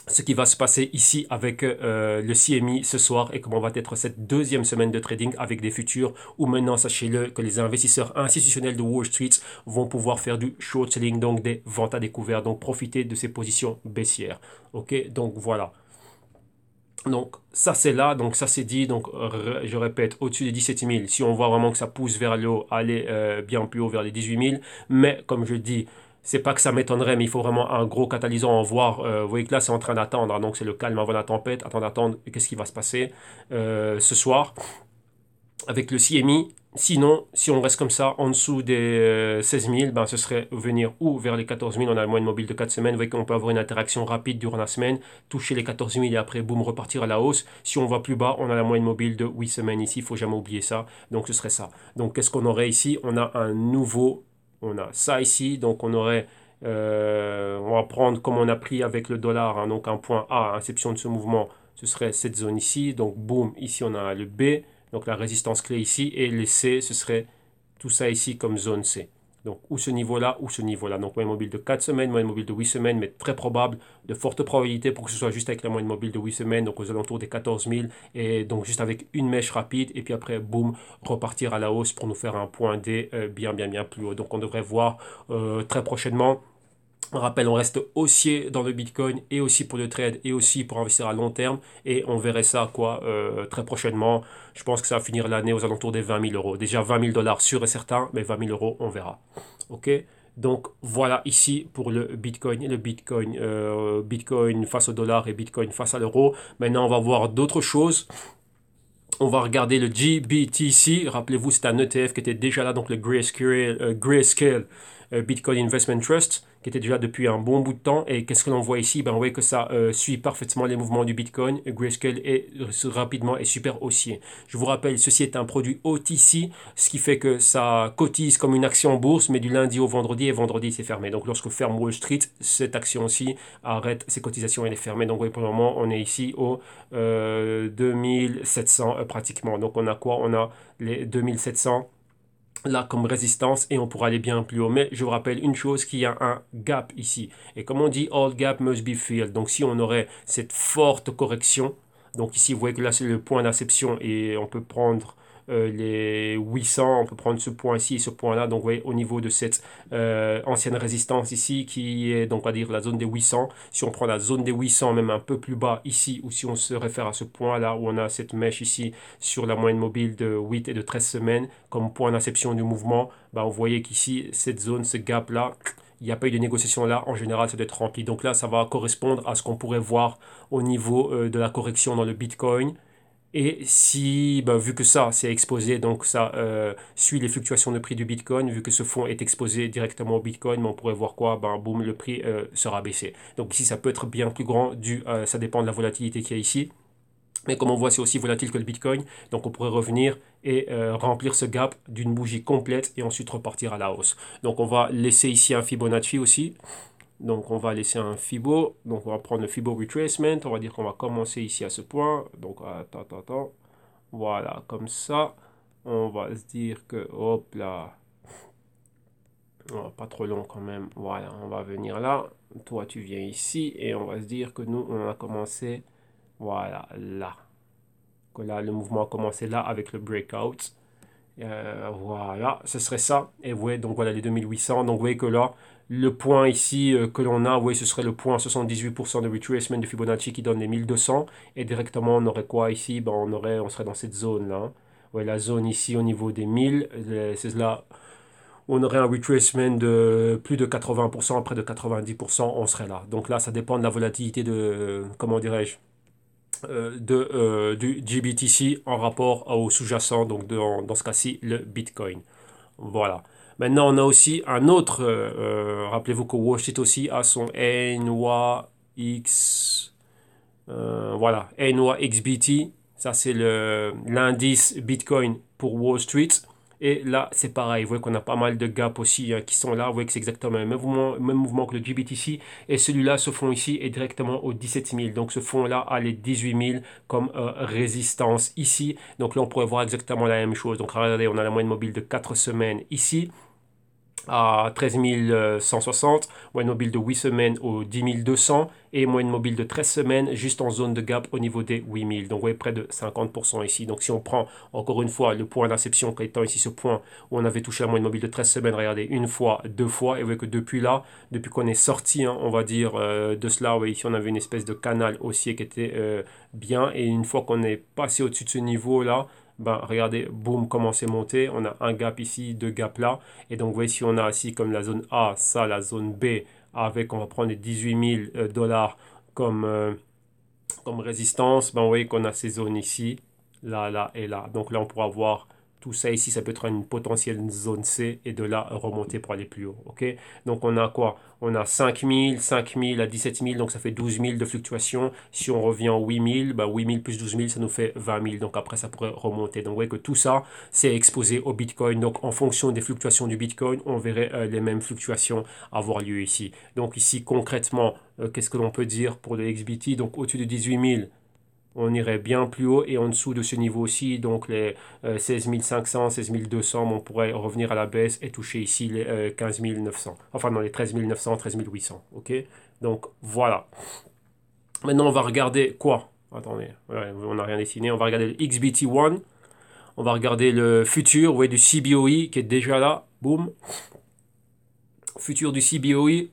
ce qui va se passer ici avec le CME ce soir et comment va être cette deuxième semaine de trading avec des futurs où maintenant, sachez-le, que les investisseurs institutionnels de Wall Street vont pouvoir faire du short selling, donc des ventes à découvert, donc profiter de ces positions baissières. Ok, donc voilà. Donc ça c'est là, donc ça c'est dit, donc je répète, au-dessus des 17 000, si on voit vraiment que ça pousse vers le haut, aller bien plus haut vers les 18 000, mais comme je dis, c'est pas que ça m'étonnerait, mais il faut vraiment un gros catalyseur en voir. Vous voyez que là c'est en train d'attendre, hein, donc c'est le calme avant la tempête, attendre qu'est-ce qui va se passer ce soir avec le CMI. Sinon, si on reste comme ça en dessous des 16 000, ben, ce serait venir ou vers les 14 000. On a le moyenne mobile de 4 semaines. Vous voyez qu'on peut avoir une interaction rapide durant la semaine, toucher les 14 000 et après, boum, repartir à la hausse. Si on va plus bas, on a la moyenne mobile de 8 semaines ici. Il ne faut jamais oublier ça. Donc, ce serait ça. Donc, qu'est-ce qu'on aurait ici? On a un nouveau, on a ça ici. Donc, on aurait, on va prendre comme on a pris avec le dollar, hein, donc un point A, inception de ce mouvement, ce serait cette zone ici. Donc, boum, ici, on a le B. Donc la résistance clé ici, et les C, ce serait tout ça ici comme zone C. Donc ou ce niveau-là, ou ce niveau-là. Donc moyenne mobile de 4 semaines, moyenne mobile de 8 semaines, mais très probable, de fortes probabilités pour que ce soit juste avec la moyenne mobile de 8 semaines, donc aux alentours des 14 000, et donc juste avec une mèche rapide, et puis après, boum, repartir à la hausse pour nous faire un point D bien plus haut. Donc on devrait voir très prochainement. On rappelle, on reste haussier dans le Bitcoin et aussi pour le trade et aussi pour investir à long terme. Et on verrait ça quoi très prochainement. Je pense que ça va finir l'année aux alentours des 20 000 euros. Déjà 20 000 dollars sûr et certain, mais 20 000 euros, on verra. Ok. Donc voilà ici pour le Bitcoin et le Bitcoin, Bitcoin face au dollar et Bitcoin face à l'euro. Maintenant, on va voir d'autres choses. On va regarder le GBTC. Rappelez-vous, c'est un ETF qui était déjà là, donc le Grayscale Bitcoin Investment Trust, qui était déjà depuis un bon bout de temps. Et qu'est-ce que l'on voit ici? Ben, on voit que ça suit parfaitement les mouvements du Bitcoin. Grayscale est rapidement et super haussier. Je vous rappelle, ceci est un produit OTC, ce qui fait que ça cotise comme une action en bourse, mais du lundi au vendredi, et vendredi c'est fermé. Donc lorsque ferme Wall Street, cette action aussi arrête ses cotisations et elle est fermée. Donc oui, pour le moment, on est ici au 2700 pratiquement. Donc on a quoi? On a les 2700 là comme résistance et on pourra aller bien plus haut. Mais je vous rappelle une chose, qu'il y a un gap ici. Et comme on dit, all gap must be filled. Donc si on aurait cette forte correction, donc ici vous voyez que là c'est le point d'inception et on peut prendre les 800, on peut prendre ce point-ci et ce point-là. Donc vous voyez au niveau de cette ancienne résistance ici qui est donc on va dire la zone des 800. Si on prend la zone des 800 même un peu plus bas ici ou si on se réfère à ce point-là où on a cette mèche ici sur la moyenne mobile de 8 et de 13 semaines comme point d'inception du mouvement, bah, vous voyez qu'ici cette zone, ce gap-là, il n'y a pas eu de négociation là, en général ça doit être rempli. Donc là ça va correspondre à ce qu'on pourrait voir au niveau de la correction dans le Bitcoin. Et si, ben, vu que ça, c'est exposé, donc ça suit les fluctuations de prix du Bitcoin, vu que ce fonds est exposé directement au Bitcoin, ben, on pourrait voir quoi? Ben, boum, le prix sera baissé. Donc ici, ça peut être bien plus grand, ça dépend de la volatilité qu'il y a ici. Mais comme on voit, c'est aussi volatile que le Bitcoin. Donc on pourrait revenir et remplir ce gap d'une bougie complète et ensuite repartir à la hausse. Donc on va laisser ici un Fibonacci aussi. Donc on va laisser un Fibo. Donc on va prendre le Fibo Retracement. On va dire qu'on va commencer ici à ce point. Donc attends. Voilà, comme ça. On va se dire que, hop là, pas trop long quand même. Voilà, on va venir là. Toi, tu viens ici et on va se dire que nous, on a commencé, voilà, là. Que là, le mouvement a commencé là avec le breakout. Voilà, ce serait ça. Et vous voyez, donc voilà les 2800. Donc vous voyez que là, le point ici que l'on a, vous voyez, ce serait le point 78% de retracement de Fibonacci qui donne les 1200. Et directement, on aurait quoi ici? Ben, on serait dans cette zone-là. Hein. Ouais, la zone ici au niveau des 1000, c'est là où on aurait un retracement de plus de 80%, près de 90%, on serait là. Donc là, ça dépend de la volatilité de, comment dirais-je, du GBTC en rapport au sous-jacent, donc dans ce cas-ci, le Bitcoin. Voilà. Maintenant, on a aussi un autre, rappelez-vous que Wall Street aussi a son NYX, voilà, NYXBT, ça c'est l'indice Bitcoin pour Wall Street. Et là, c'est pareil. Vous voyez qu'on a pas mal de gaps aussi qui sont là. Vous voyez que c'est exactement le même mouvement que le GBTC. Et celui-là, ce fond ici, est directement au 17 000. Donc ce fond-là a les 18 000 comme résistance ici. Donc là, on pourrait voir exactement la même chose. Donc regardez, on a la moyenne mobile de 4 semaines ici à 13 160, moyenne mobile de 8 semaines au 10 200 et moyenne mobile de 13 semaines juste en zone de gap au niveau des 8000. Donc vous voyez près de 50% ici. Donc si on prend encore une fois le point d'inception qui étant ici ce point où on avait touché la moyenne mobile de 13 semaines, regardez, une fois, deux fois, et vous voyez que depuis là, depuis qu'on est sorti, hein, on va dire, de cela, vous voyez, ici on avait une espèce de canal haussier qui était bien, et une fois qu'on est passé au-dessus de ce niveau-là, ben, regardez, boum, comment c'est monté. On a un gap ici, deux gaps là. Et donc, vous voyez, si on a ici comme la zone A, ça, la zone B, avec, on va prendre les 18 000 dollars comme résistance, ben, vous voyez qu'on a ces zones ici, là, là et là. Donc là, on pourra voir tout ça ici, ça peut être une potentielle zone C et de là remonter pour aller plus haut. Ok. Donc on a quoi? On a 5 000 à 17 000, donc ça fait 12 000 de fluctuation. Si on revient en 8 000, ben 8 000 plus 12 000, ça nous fait 20 000. Donc après, ça pourrait remonter. Donc vous voyez que tout ça, c'est exposé au Bitcoin. Donc en fonction des fluctuations du Bitcoin, on verrait les mêmes fluctuations avoir lieu ici. Donc ici, concrètement, qu'est-ce que l'on peut dire pour le XBT? Donc au-dessus de 18 000, on irait bien plus haut et en dessous de ce niveau aussi, donc les 16 500, 16 200, on pourrait revenir à la baisse et toucher ici les 15 900. Enfin, non, les 13 900, 13 800. Ok. Donc voilà. Maintenant, on va regarder quoi? Attendez, ouais, on n'a rien dessiné. On va regarder le XBT1. On va regarder le futur, vous voyez, du CBOE qui est déjà là. Boum. Futur du CBOE.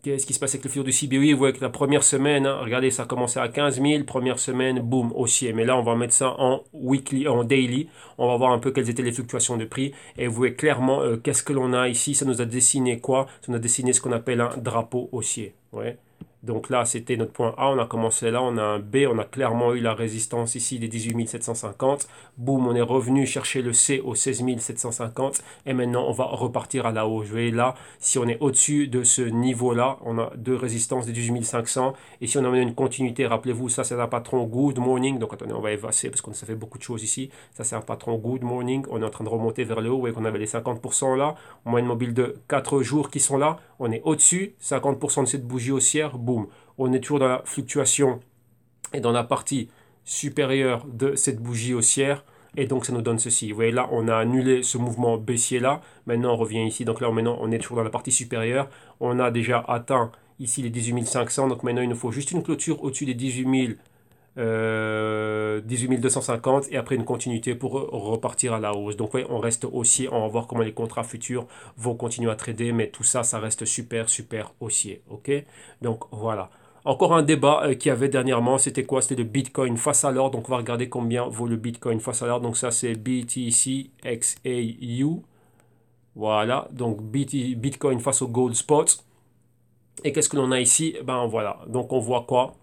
Qu'est-ce qui se passe avec le futur du CBOE? Vous voyez que la première semaine, hein, regardez, ça a commencé à 15 000. Première semaine, boum, haussier. Mais là, on va mettre ça en weekly, en daily. On va voir un peu quelles étaient les fluctuations de prix. Et vous voyez clairement qu'est-ce que l'on a ici. Ça nous a dessiné quoi? Ça nous a dessiné ce qu'on appelle un drapeau haussier. Ouais. Donc là, c'était notre point A. On a commencé là. On a un B. On a clairement eu la résistance ici des 18 750. Boum, on est revenu chercher le C au 16 750. Et maintenant, on va repartir à la hausse. Vous voyez là, si on est au-dessus de ce niveau-là, on a deux résistances des 18 500. Et si on a une continuité, rappelez-vous, ça c'est un patron Good Morning. Donc attendez, on va effacer parce qu'on ça fait beaucoup de choses ici. Ça c'est un patron Good Morning. On est en train de remonter vers le haut. Vous voyez qu'on avait les 50% là. Moyenne mobile de 4 jours qui sont là. On est au-dessus. 50% de cette bougie haussière. Boum. On est toujours dans la fluctuation et dans la partie supérieure de cette bougie haussière. Et donc, ça nous donne ceci. Vous voyez, là, on a annulé ce mouvement baissier-là. Maintenant, on revient ici. Donc là, maintenant, on est toujours dans la partie supérieure. On a déjà atteint ici les 18 500. Donc maintenant, il nous faut juste une clôture au-dessus des 18 250 et après une continuité pour repartir à la hausse. Donc oui, on reste haussier, on va voir comment les contrats futurs vont continuer à trader, mais tout ça, ça reste super, super haussier. Ok. Donc voilà. Encore un débat qu'il y avait dernièrement, c'était quoi? C'était le Bitcoin face à l'or. Donc on va regarder combien vaut le Bitcoin face à l'or. Donc ça c'est BTC XAU. Voilà, donc Bitcoin face au gold spot. Et qu'est-ce que l'on a ici? Ben voilà, donc on voit quoi?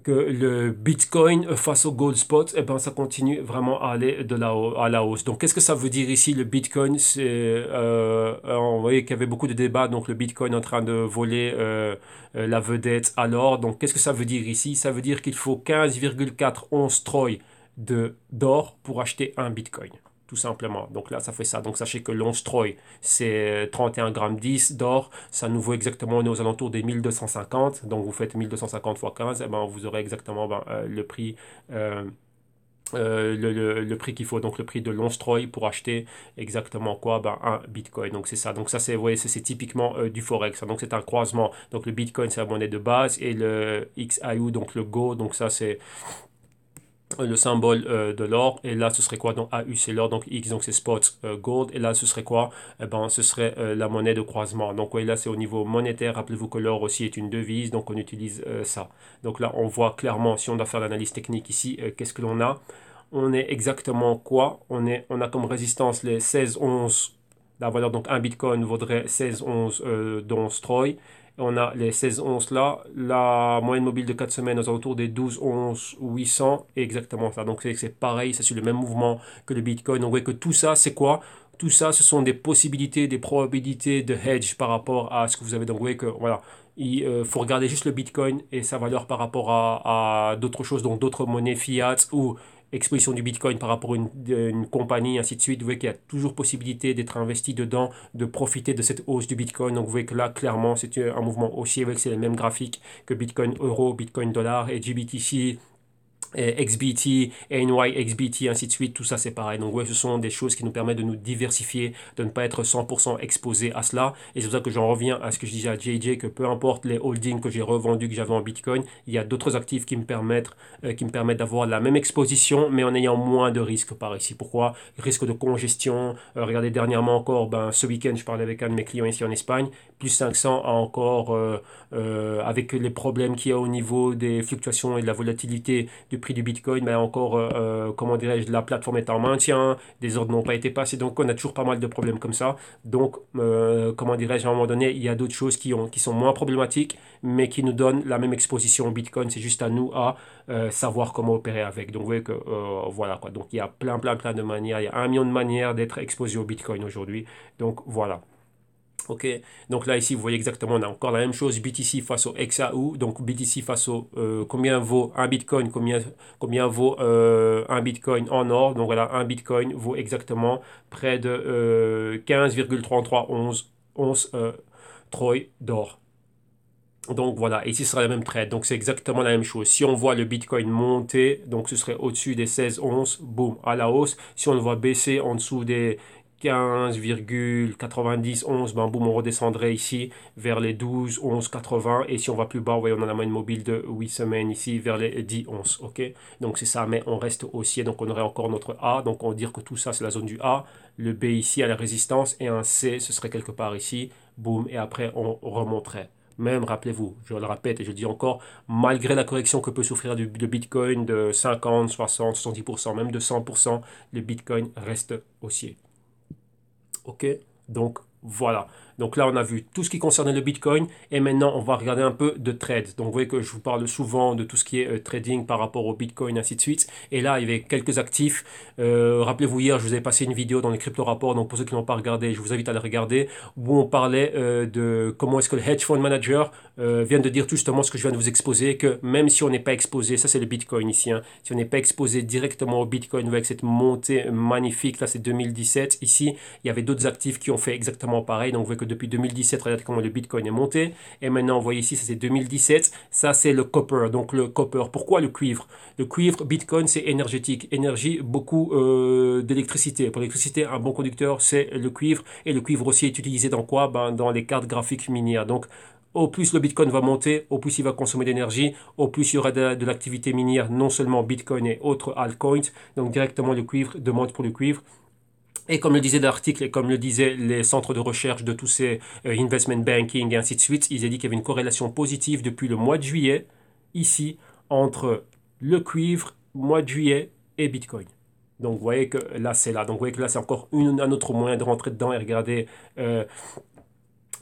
Que le Bitcoin face au gold spot, eh ben, ça continue vraiment à aller à la hausse. Donc, qu'est-ce que ça veut dire ici, le Bitcoin? On voyait qu'il y avait beaucoup de débats, donc le Bitcoin est en train de voler la vedette à l'or. Donc, qu'est-ce que ça veut dire ici? Ça veut dire qu'il faut 15,4 onces Troy d'or pour acheter un Bitcoin. tout simplement. Donc là, ça fait ça. Donc sachez que l'once Troy, c'est 31,10 g d'or. Ça nous vaut exactement, on est aux alentours des 1250. Donc vous faites 1250 fois 15, et ben, vous aurez exactement le prix. Le prix qu'il faut, donc le prix de l'once Troy pour acheter exactement quoi, un bitcoin. Donc c'est ça. Donc ça, c'est, vous voyez, c'est typiquement du forex. Donc c'est un croisement. Donc le bitcoin, c'est la monnaie de base, et le XIU, donc le Go, donc ça c'est le symbole de l'or. Et là ce serait quoi? Donc AU c'est l'or, donc X donc c'est spot gold, et là ce serait quoi? Eh ben ce serait la monnaie de croisement. Donc oui, là c'est au niveau monétaire. Rappelez-vous que l'or aussi est une devise, donc on utilise ça. Donc là on voit clairement, si on doit faire l'analyse technique ici, qu'est-ce que l'on a? On est exactement quoi? On a comme résistance les 16 11. La valeur, donc un bitcoin vaudrait 16 11 d'once Troy. On a les 16 onces là, la moyenne mobile de 4 semaines aux alentours des 12 onces 800, et exactement ça. Donc c'est pareil, c'est sur le même mouvement que le Bitcoin. On voit que tout ça, c'est quoi? Tout ça, ce sont des possibilités, des probabilités de hedge par rapport à ce que vous avez. Donc vous voyez que voilà, il faut regarder juste le Bitcoin et sa valeur par rapport à d'autres choses, donc d'autres monnaies fiat ou exposition du Bitcoin par rapport à une compagnie, ainsi de suite. Vous voyez qu'il y a toujours possibilité d'être investi dedans, de profiter de cette hausse du Bitcoin. Donc vous voyez que là, clairement, c'est un mouvement haussier, avec c'est les mêmes graphiques que Bitcoin euro, Bitcoin dollar et GBTC. XBT, NYXBT, ainsi de suite, tout ça c'est pareil. Donc ouais, ce sont des choses qui nous permettent de nous diversifier, de ne pas être 100% exposé à cela. Et c'est pour ça que j'en reviens à ce que je disais à JJ, que peu importe les holdings que j'ai revendus, que j'avais en Bitcoin, il y a d'autres actifs qui me permettent d'avoir la même exposition, mais en ayant moins de risques par ici. Pourquoi? Risque de congestion. Regardez dernièrement encore, ce week-end, je parlais avec un de mes clients ici en Espagne, plus 500 a encore, avec les problèmes qu'il y a au niveau des fluctuations et de la volatilité du prix du Bitcoin, mais encore, comment dirais-je, la plateforme est en maintien, des ordres n'ont pas été passés, donc on a toujours pas mal de problèmes comme ça. Donc, comment dirais-je, à un moment donné, il y a d'autres choses qui sont moins problématiques, mais qui nous donnent la même exposition au Bitcoin. C'est juste à nous à savoir comment opérer avec. Donc, vous voyez que, voilà quoi. Donc, il y a plein de manières, il y a 1 million de manières d'être exposé au Bitcoin aujourd'hui. Donc, voilà. Ok, donc là ici vous voyez exactement, on a encore la même chose, BTC face au XAU, donc BTC face au combien vaut un Bitcoin, combien vaut un Bitcoin en or. Donc voilà, un Bitcoin vaut exactement près de 15,3311 onces Troy d'or. Donc voilà, ici ce sera la même trade, donc c'est exactement la même chose. Si on voit le Bitcoin monter, donc ce serait au-dessus des 16 onces, boum, à la hausse. Si on le voit baisser en dessous des 15,90 onces, boum, on redescendrait ici vers les 12 11 80. Et si on va plus bas, vous voyez, on a la moyenne mobile de 8 semaines ici vers les 10 onces, ok? Donc c'est ça, mais on reste haussier, donc on aurait encore notre A, donc on va dire que tout ça c'est la zone du A, le B ici à la résistance, et un C, ce serait quelque part ici, boum, et après on remonterait. Même, rappelez-vous, je le répète et je le dis encore, malgré la correction que peut souffrir le Bitcoin de 50, 60, 70%, même de 100%, le Bitcoin reste haussier. Ok? Donc, voilà. Donc là, on a vu tout ce qui concernait le Bitcoin, et maintenant, on va regarder un peu de trade. Donc, vous voyez que je vous parle souvent de tout ce qui est trading par rapport au Bitcoin, ainsi de suite. Et là, il y avait quelques actifs. Rappelez-vous, hier, je vous avais passé une vidéo dans les crypto rapports. Donc, pour ceux qui n'ont pas regardé, je vous invite à la regarder, où on parlait de comment est-ce que le hedge fund manager vient de dire tout justement ce que je viens de vous exposer, que même si on n'est pas exposé, ça c'est le Bitcoin ici, hein, si on n'est pas exposé directement au Bitcoin avec cette montée magnifique, là c'est 2017, ici, il y avait d'autres actifs qui ont fait exactement pareil. Donc, vous voyez que depuis 2017, regardez comment le Bitcoin est monté. Et maintenant, vous voyez ici, ça c'est 2017. Ça, c'est le copper. Donc, le copper. Pourquoi le cuivre? Le cuivre, Bitcoin, c'est énergétique. Énergie, beaucoup d'électricité. Pour l'électricité, un bon conducteur, c'est le cuivre. Et le cuivre aussi est utilisé dans quoi? Dans les cartes graphiques minières. Donc, au plus le Bitcoin va monter, au plus il va consommer d'énergie, au plus il y aura de l'activité minière, non seulement Bitcoin et autres altcoins. Donc, directement, le cuivre, demande pour le cuivre. Et comme le disait l'article, et comme le disaient les centres de recherche de tous ces investment banking et ainsi de suite, ils ont dit qu'il y avait une corrélation positive depuis le mois de juillet, ici, entre le cuivre, mois de juillet et Bitcoin. Donc vous voyez que là c'est là. Donc vous voyez que là c'est encore un autre moyen de rentrer dedans et regarder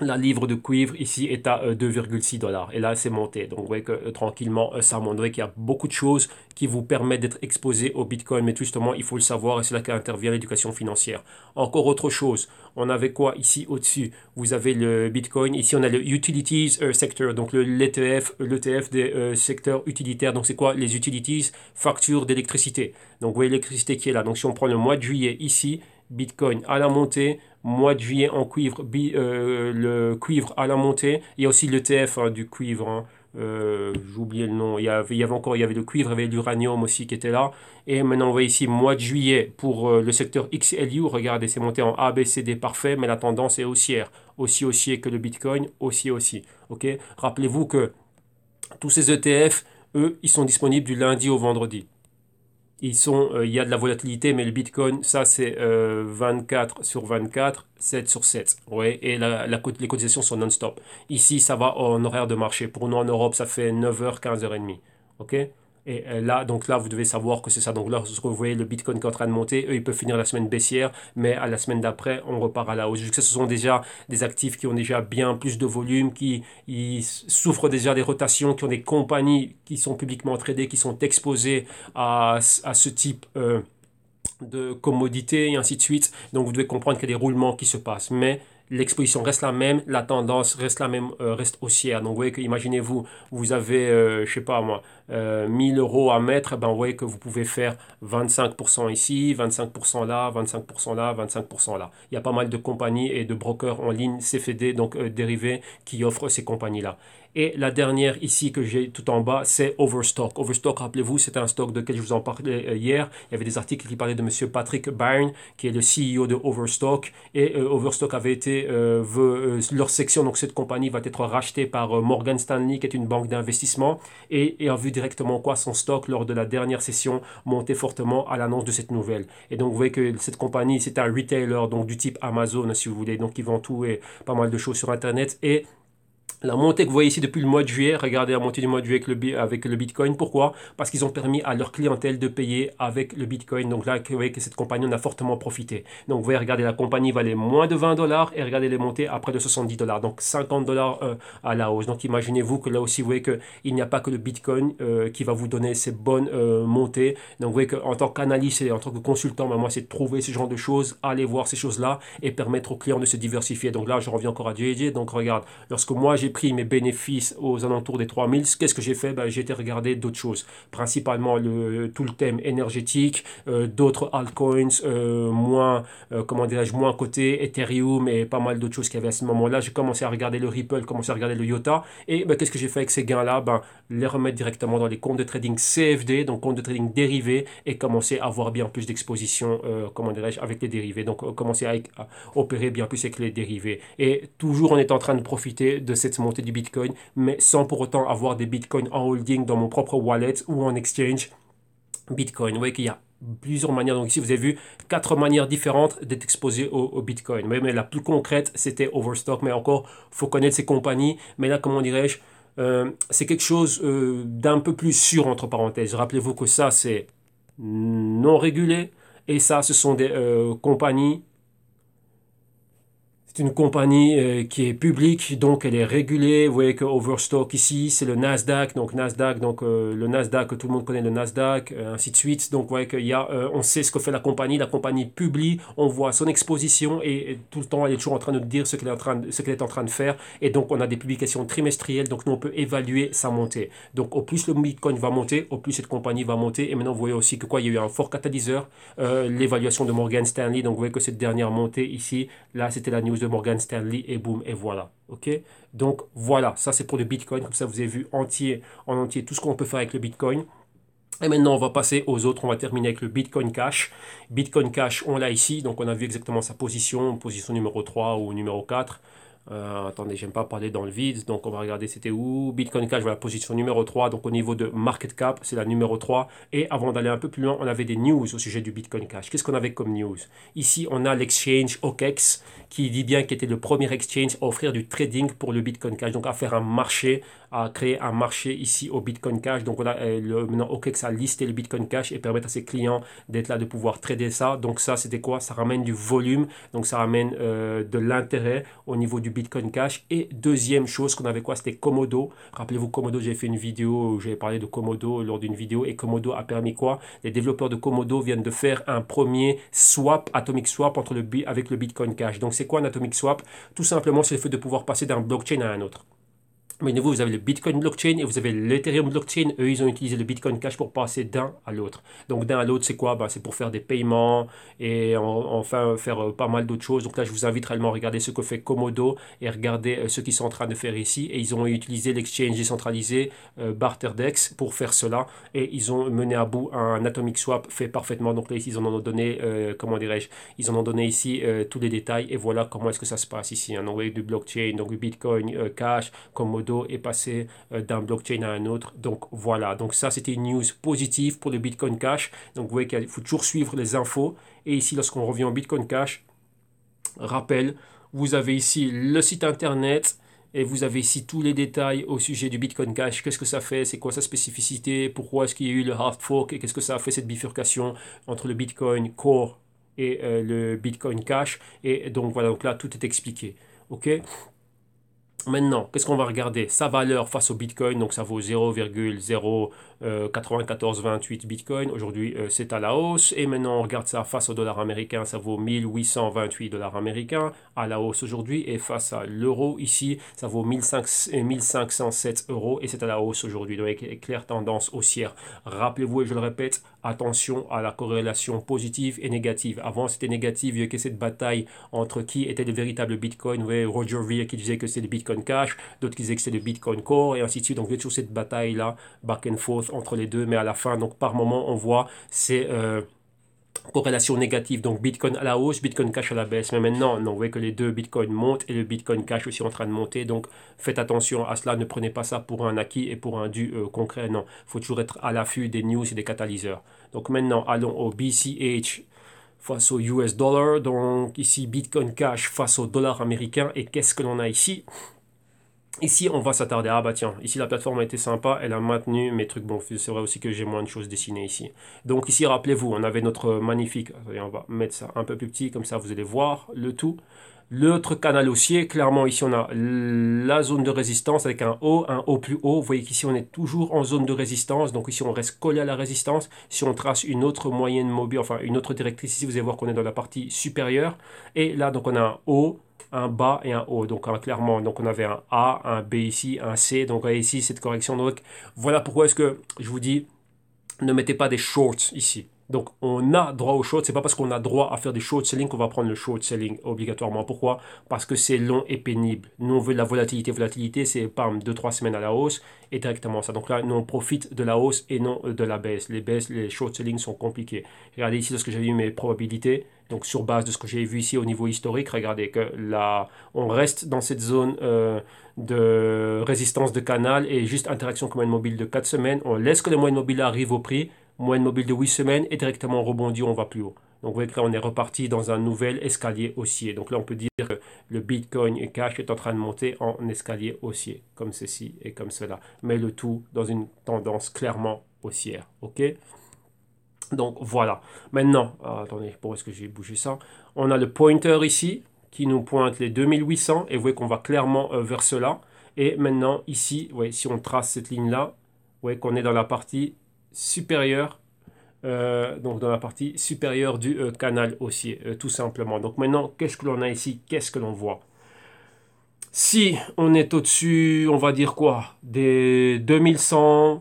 La livre de cuivre ici est à 2,6 $. Et là, c'est monté. Donc, vous voyez que tranquillement, ça montre. Vous voyez qu'il y a beaucoup de choses qui vous permettent d'être exposé au Bitcoin. Mais justement, il faut le savoir et c'est là qu'intervient l'éducation financière. Encore autre chose. On avait quoi ici au-dessus? Vous avez le Bitcoin. Ici, on a le Utilities Sector. Donc, l'ETF des secteurs utilitaires. Donc, c'est quoi les utilities? Facture d'électricité. Donc, vous voyez l'électricité qui est là. Donc, si on prend le mois de juillet ici, Bitcoin à la montée, mois de juillet en cuivre, le cuivre à la montée. Il y a aussi l'ETF du cuivre. J'ai oublié le nom. Il y avait le cuivre, il y avait l'uranium aussi qui était là. Et maintenant, on voit ici mois de juillet pour le secteur XLU. Regardez, c'est monté en ABCD parfait, mais la tendance est haussière. Aussi haussier que le Bitcoin, aussi. Ok. Rappelez-vous que tous ces ETF, eux, ils sont disponibles du lundi au vendredi. Il y a de la volatilité, mais le Bitcoin, ça c'est 24 sur 24, 7 sur 7. Ouais, et les cotisations sont non-stop. Ici, ça va en horaire de marché. Pour nous en Europe, ça fait 9h, 15h30. OK? Et là, donc là, vous devez savoir que c'est ça. Donc là, vous voyez le Bitcoin qui est en train de monter. Eux, ils peuvent finir la semaine baissière, mais à la semaine d'après, on repart à la hausse. Vu que ce sont déjà des actifs qui ont déjà bien plus de volume, qui ils souffrent déjà des rotations, qui ont des compagnies qui sont publiquement tradées, qui sont exposées à ce type de commodités et ainsi de suite. Donc vous devez comprendre qu'il y a des roulements qui se passent. Mais l'exposition reste la même, la tendance reste la même, reste haussière. Donc vous voyez que, imaginez-vous, vous avez, je sais pas moi, 1000 euros à mettre, ben vous voyez que vous pouvez faire 25% ici, 25% là, 25% là, 25% là. Il y a pas mal de compagnies et de brokers en ligne, CFD, donc dérivés, qui offrent ces compagnies-là. Et la dernière ici que j'ai tout en bas, c'est Overstock. Overstock, rappelez-vous, c'est un stock de quel je vous en parlais hier. Il y avait des articles qui parlaient de monsieur Patrick Byrne, qui est le CEO de Overstock. Et Overstock avait été, leur section, donc cette compagnie va être rachetée par Morgan Stanley, qui est une banque d'investissement. Et a vu directement quoi son stock lors de la dernière session monter fortement à l'annonce de cette nouvelle. Et donc vous voyez que cette compagnie, c'est un retailer, donc du type Amazon, si vous voulez. Donc ils vendent tout et pas mal de choses sur Internet. Et la montée que vous voyez ici depuis le mois de juillet, regardez la montée du mois de juillet avec le Bitcoin. Pourquoi? Parce qu'ils ont permis à leur clientèle de payer avec le Bitcoin. Donc là, vous voyez que cette compagnie en a fortement profité. Donc vous voyez, regardez, la compagnie valait moins de 20 dollars et regardez les montées à près de 70 dollars. Donc 50 dollars à la hausse. Donc imaginez-vous que là aussi, vous voyez qu'il n'y a pas que le Bitcoin qui va vous donner ces bonnes montées. Donc vous voyez qu'en tant qu'analyste et en tant que consultant, moi, c'est de trouver ce genre de choses, aller voir ces choses-là et permettre aux clients de se diversifier. Donc là, je reviens encore à JJ. Donc regarde, lorsque moi, j'ai pris mes bénéfices aux alentours des 3000, qu'est-ce que j'ai fait? Ben, j'ai été regarder d'autres choses, principalement tout le thème énergétique, d'autres altcoins, comment dirais-je, moins cotés, Ethereum et pas mal d'autres choses qu'il y avait à ce moment-là. J'ai commencé à regarder le Ripple, commencé à regarder le IOTA et ben, qu'est-ce que j'ai fait avec ces gains-là? Ben, les remettre directement dans les comptes de trading CFD, donc comptes de trading dérivés et commencer à avoir bien plus d'exposition, comment dirais-je, avec les dérivés. Donc commencer à opérer bien plus avec les dérivés. Et toujours on est en train de profiter de cette montée du Bitcoin, mais sans pour autant avoir des Bitcoins en holding dans mon propre wallet ou en exchange Bitcoin. Vous voyez qu'il y a plusieurs manières. Donc ici, vous avez vu 4 manières différentes d'être exposé au Bitcoin. Mais la plus concrète, c'était Overstock. Mais encore, il faut connaître ces compagnies. Mais là, comment dirais-je, c'est quelque chose d'un peu plus sûr, entre parenthèses. Rappelez-vous que ça, c'est non régulé. Et ça, ce sont des compagnies. C'est une compagnie qui est publique, donc elle est régulée. Vous voyez que Overstock ici, c'est le Nasdaq, donc le Nasdaq, tout le monde connaît le Nasdaq, ainsi de suite. Donc vous voyez qu'il y a, on sait ce que fait la compagnie publie, on voit son exposition et tout le temps elle est toujours en train de nous dire ce qu'elle est en train de faire. Et donc on a des publications trimestrielles, donc nous on peut évaluer sa montée. Donc au plus le Bitcoin va monter, au plus cette compagnie va monter. Et maintenant vous voyez aussi que quoi, il y a eu un fort catalyseur, l'évaluation de Morgan Stanley. Donc vous voyez que cette dernière montée ici, là c'était la news de Morgan Stanley et boum, et voilà. Ok? Donc voilà, ça c'est pour le Bitcoin. Comme ça, vous avez vu en entier tout ce qu'on peut faire avec le Bitcoin. Et maintenant, on va passer aux autres. On va terminer avec le Bitcoin Cash. Bitcoin Cash, on l'a ici. Donc, on a vu exactement sa position numéro 3 ou numéro 4. Attendez, j'aime pas parler dans le vide, donc on va regarder c'était où. Bitcoin Cash, voilà, position numéro 3, donc au niveau de market cap, c'est la numéro 3. Et avant d'aller un peu plus loin, on avait des news au sujet du Bitcoin Cash. Qu'est-ce qu'on avait comme news? Ici, on a l'exchange OKEx, qui dit bien qu'il était le premier exchange à offrir du trading pour le Bitcoin Cash, donc à faire un marché à créer un marché ici au Bitcoin Cash. Donc voilà, maintenant OKEx a listé le Bitcoin Cash et permettre à ses clients d'être là, de pouvoir trader ça. Donc ça, c'était quoi? Ça ramène du volume, donc ça ramène de l'intérêt au niveau du Bitcoin Cash. Et deuxième chose qu'on avait quoi? C'était Komodo. Rappelez-vous Komodo, j'ai fait une vidéo où j'avais parlé de Komodo lors d'une vidéo et Komodo a permis quoi? Les développeurs de Komodo viennent de faire un premier swap, atomic swap avec le Bitcoin Cash. Donc c'est quoi un atomic swap? Tout simplement, c'est le fait de pouvoir passer d'un blockchain à un autre. Mais de vous avez le Bitcoin blockchain et vous avez l'Ethereum blockchain. Eux, ils ont utilisé le Bitcoin Cash pour passer d'un à l'autre. Donc d'un à l'autre, c'est quoi? C'est pour faire des paiements et enfin faire pas mal d'autres choses. Donc là, je vous invite réellement à regarder ce que fait Komodo et regarder ce qu'ils sont en train de faire ici. Et ils ont utilisé l'exchange décentralisé Barterdex pour faire cela. Et ils ont mené à bout un atomic swap fait parfaitement. Donc là, ici, ils en ont donné, comment dirais-je, ils en ont donné ici tous les détails. Et voilà comment est-ce que ça se passe ici. Donc, du blockchain, donc du Bitcoin Cash, Komodo est passé d'un blockchain à un autre. Donc voilà, donc ça c'était une news positive pour le Bitcoin Cash. Donc vous voyez qu'il faut toujours suivre les infos. Et ici, lorsqu'on revient au Bitcoin Cash, rappel, vous avez ici le site internet. Et vous avez ici tous les détails au sujet du Bitcoin Cash. Qu'est-ce que ça fait? C'est quoi sa spécificité? Pourquoi est-ce qu'il y a eu le hard fork? Et qu'est-ce que ça a fait cette bifurcation entre le Bitcoin Core et le Bitcoin Cash? Et donc voilà, donc là tout est expliqué. Ok? Maintenant, qu'est-ce qu'on va regarder? Sa valeur face au Bitcoin, donc ça vaut 0,09428 Bitcoin. Aujourd'hui, c'est à la hausse. Et maintenant, on regarde ça face au dollar américain, ça vaut 1828 dollars américains à la hausse aujourd'hui. Et face à l'euro, ici, ça vaut 1507 euros et c'est à la hausse aujourd'hui. Donc, avec claire tendance haussière. Rappelez-vous, et je le répète, attention à la corrélation positive et négative. Avant, c'était négatif, il y avait cette bataille entre qui était le véritable Bitcoin. Vous voyez, Roger Ver qui disait que c'est le Bitcoin Cash, d'autres qui disaient que c'est le Bitcoin Core, et ainsi de suite. Donc, vous êtes sur cette bataille-là, back and forth entre les deux, mais à la fin, donc par moment, on voit c'est corrélation négative. Donc, Bitcoin à la hausse, Bitcoin Cash à la baisse. Mais maintenant, non, vous voyez que les deux Bitcoin montent et le Bitcoin Cash aussi en train de monter. Donc, faites attention à cela. Ne prenez pas ça pour un acquis et pour un dû concret. Non, il faut toujours être à l'affût des news et des catalyseurs. Donc, maintenant, allons au BCH face au US dollar. Donc, ici, Bitcoin Cash face au dollar américain. Et qu'est-ce que l'on a ici? Ici, on va s'attarder. Ah bah tiens, ici la plateforme a été sympa, elle a maintenu mes trucs. Bon, c'est vrai aussi que j'ai moins de choses dessinées ici. Donc ici, rappelez-vous, on avait notre magnifique. Attendez, on va mettre ça un peu plus petit, comme ça vous allez voir le tout. L'autre canal haussier, clairement ici on a la zone de résistance avec un haut plus haut. Vous voyez qu'ici on est toujours en zone de résistance. Donc ici on reste collé à la résistance. Si on trace une autre moyenne mobile, enfin une autre directrice, ici vous allez voir qu'on est dans la partie supérieure. Et là donc on a un haut, un bas et un haut. Donc clairement, donc on avait un A, un B ici, un C. Donc ici cette correction. Donc voilà pourquoi est-ce que je vous dis, ne mettez pas des shorts ici. Donc, on a droit au short. C'est pas parce qu'on a droit à faire des short selling qu'on va prendre le short selling obligatoirement. Pourquoi? Parce que c'est long et pénible. Nous, on veut de la volatilité. Volatilité, c'est pam, 2-3 semaines à la hausse et directement ça. Donc là, nous, on profite de la hausse et non de la baisse. Les baisses, les short selling sont compliqués. Regardez ici, lorsque j'ai vu mes probabilités, donc sur base de ce que j'ai vu ici au niveau historique, regardez que là, on reste dans cette zone de résistance de canal et juste interaction comme moyenne mobile de 4 semaines. On laisse que les moyennes mobiles arrivent au prix. Moyenne mobile de 8 semaines et directement on rebondit, on va plus haut. Donc vous voyez que là on est reparti dans un nouvel escalier haussier. Donc là on peut dire que le Bitcoin et Cash est en train de monter en escalier haussier, comme ceci et comme cela. Mais le tout dans une tendance clairement haussière. Ok? Donc voilà. Maintenant, attendez, pourquoi est-ce que j'ai bougé ça? On a le pointer ici qui nous pointe les 2800 et vous voyez qu'on va clairement vers cela. Et maintenant ici, vous voyez, si on trace cette ligne-là, vous voyez qu'on est dans la partie supérieure, donc dans la partie supérieure du canal haussier, tout simplement. Donc maintenant, qu'est-ce que l'on a ici? Qu'est-ce que l'on voit? Si on est au-dessus, on va dire quoi? Des 2100,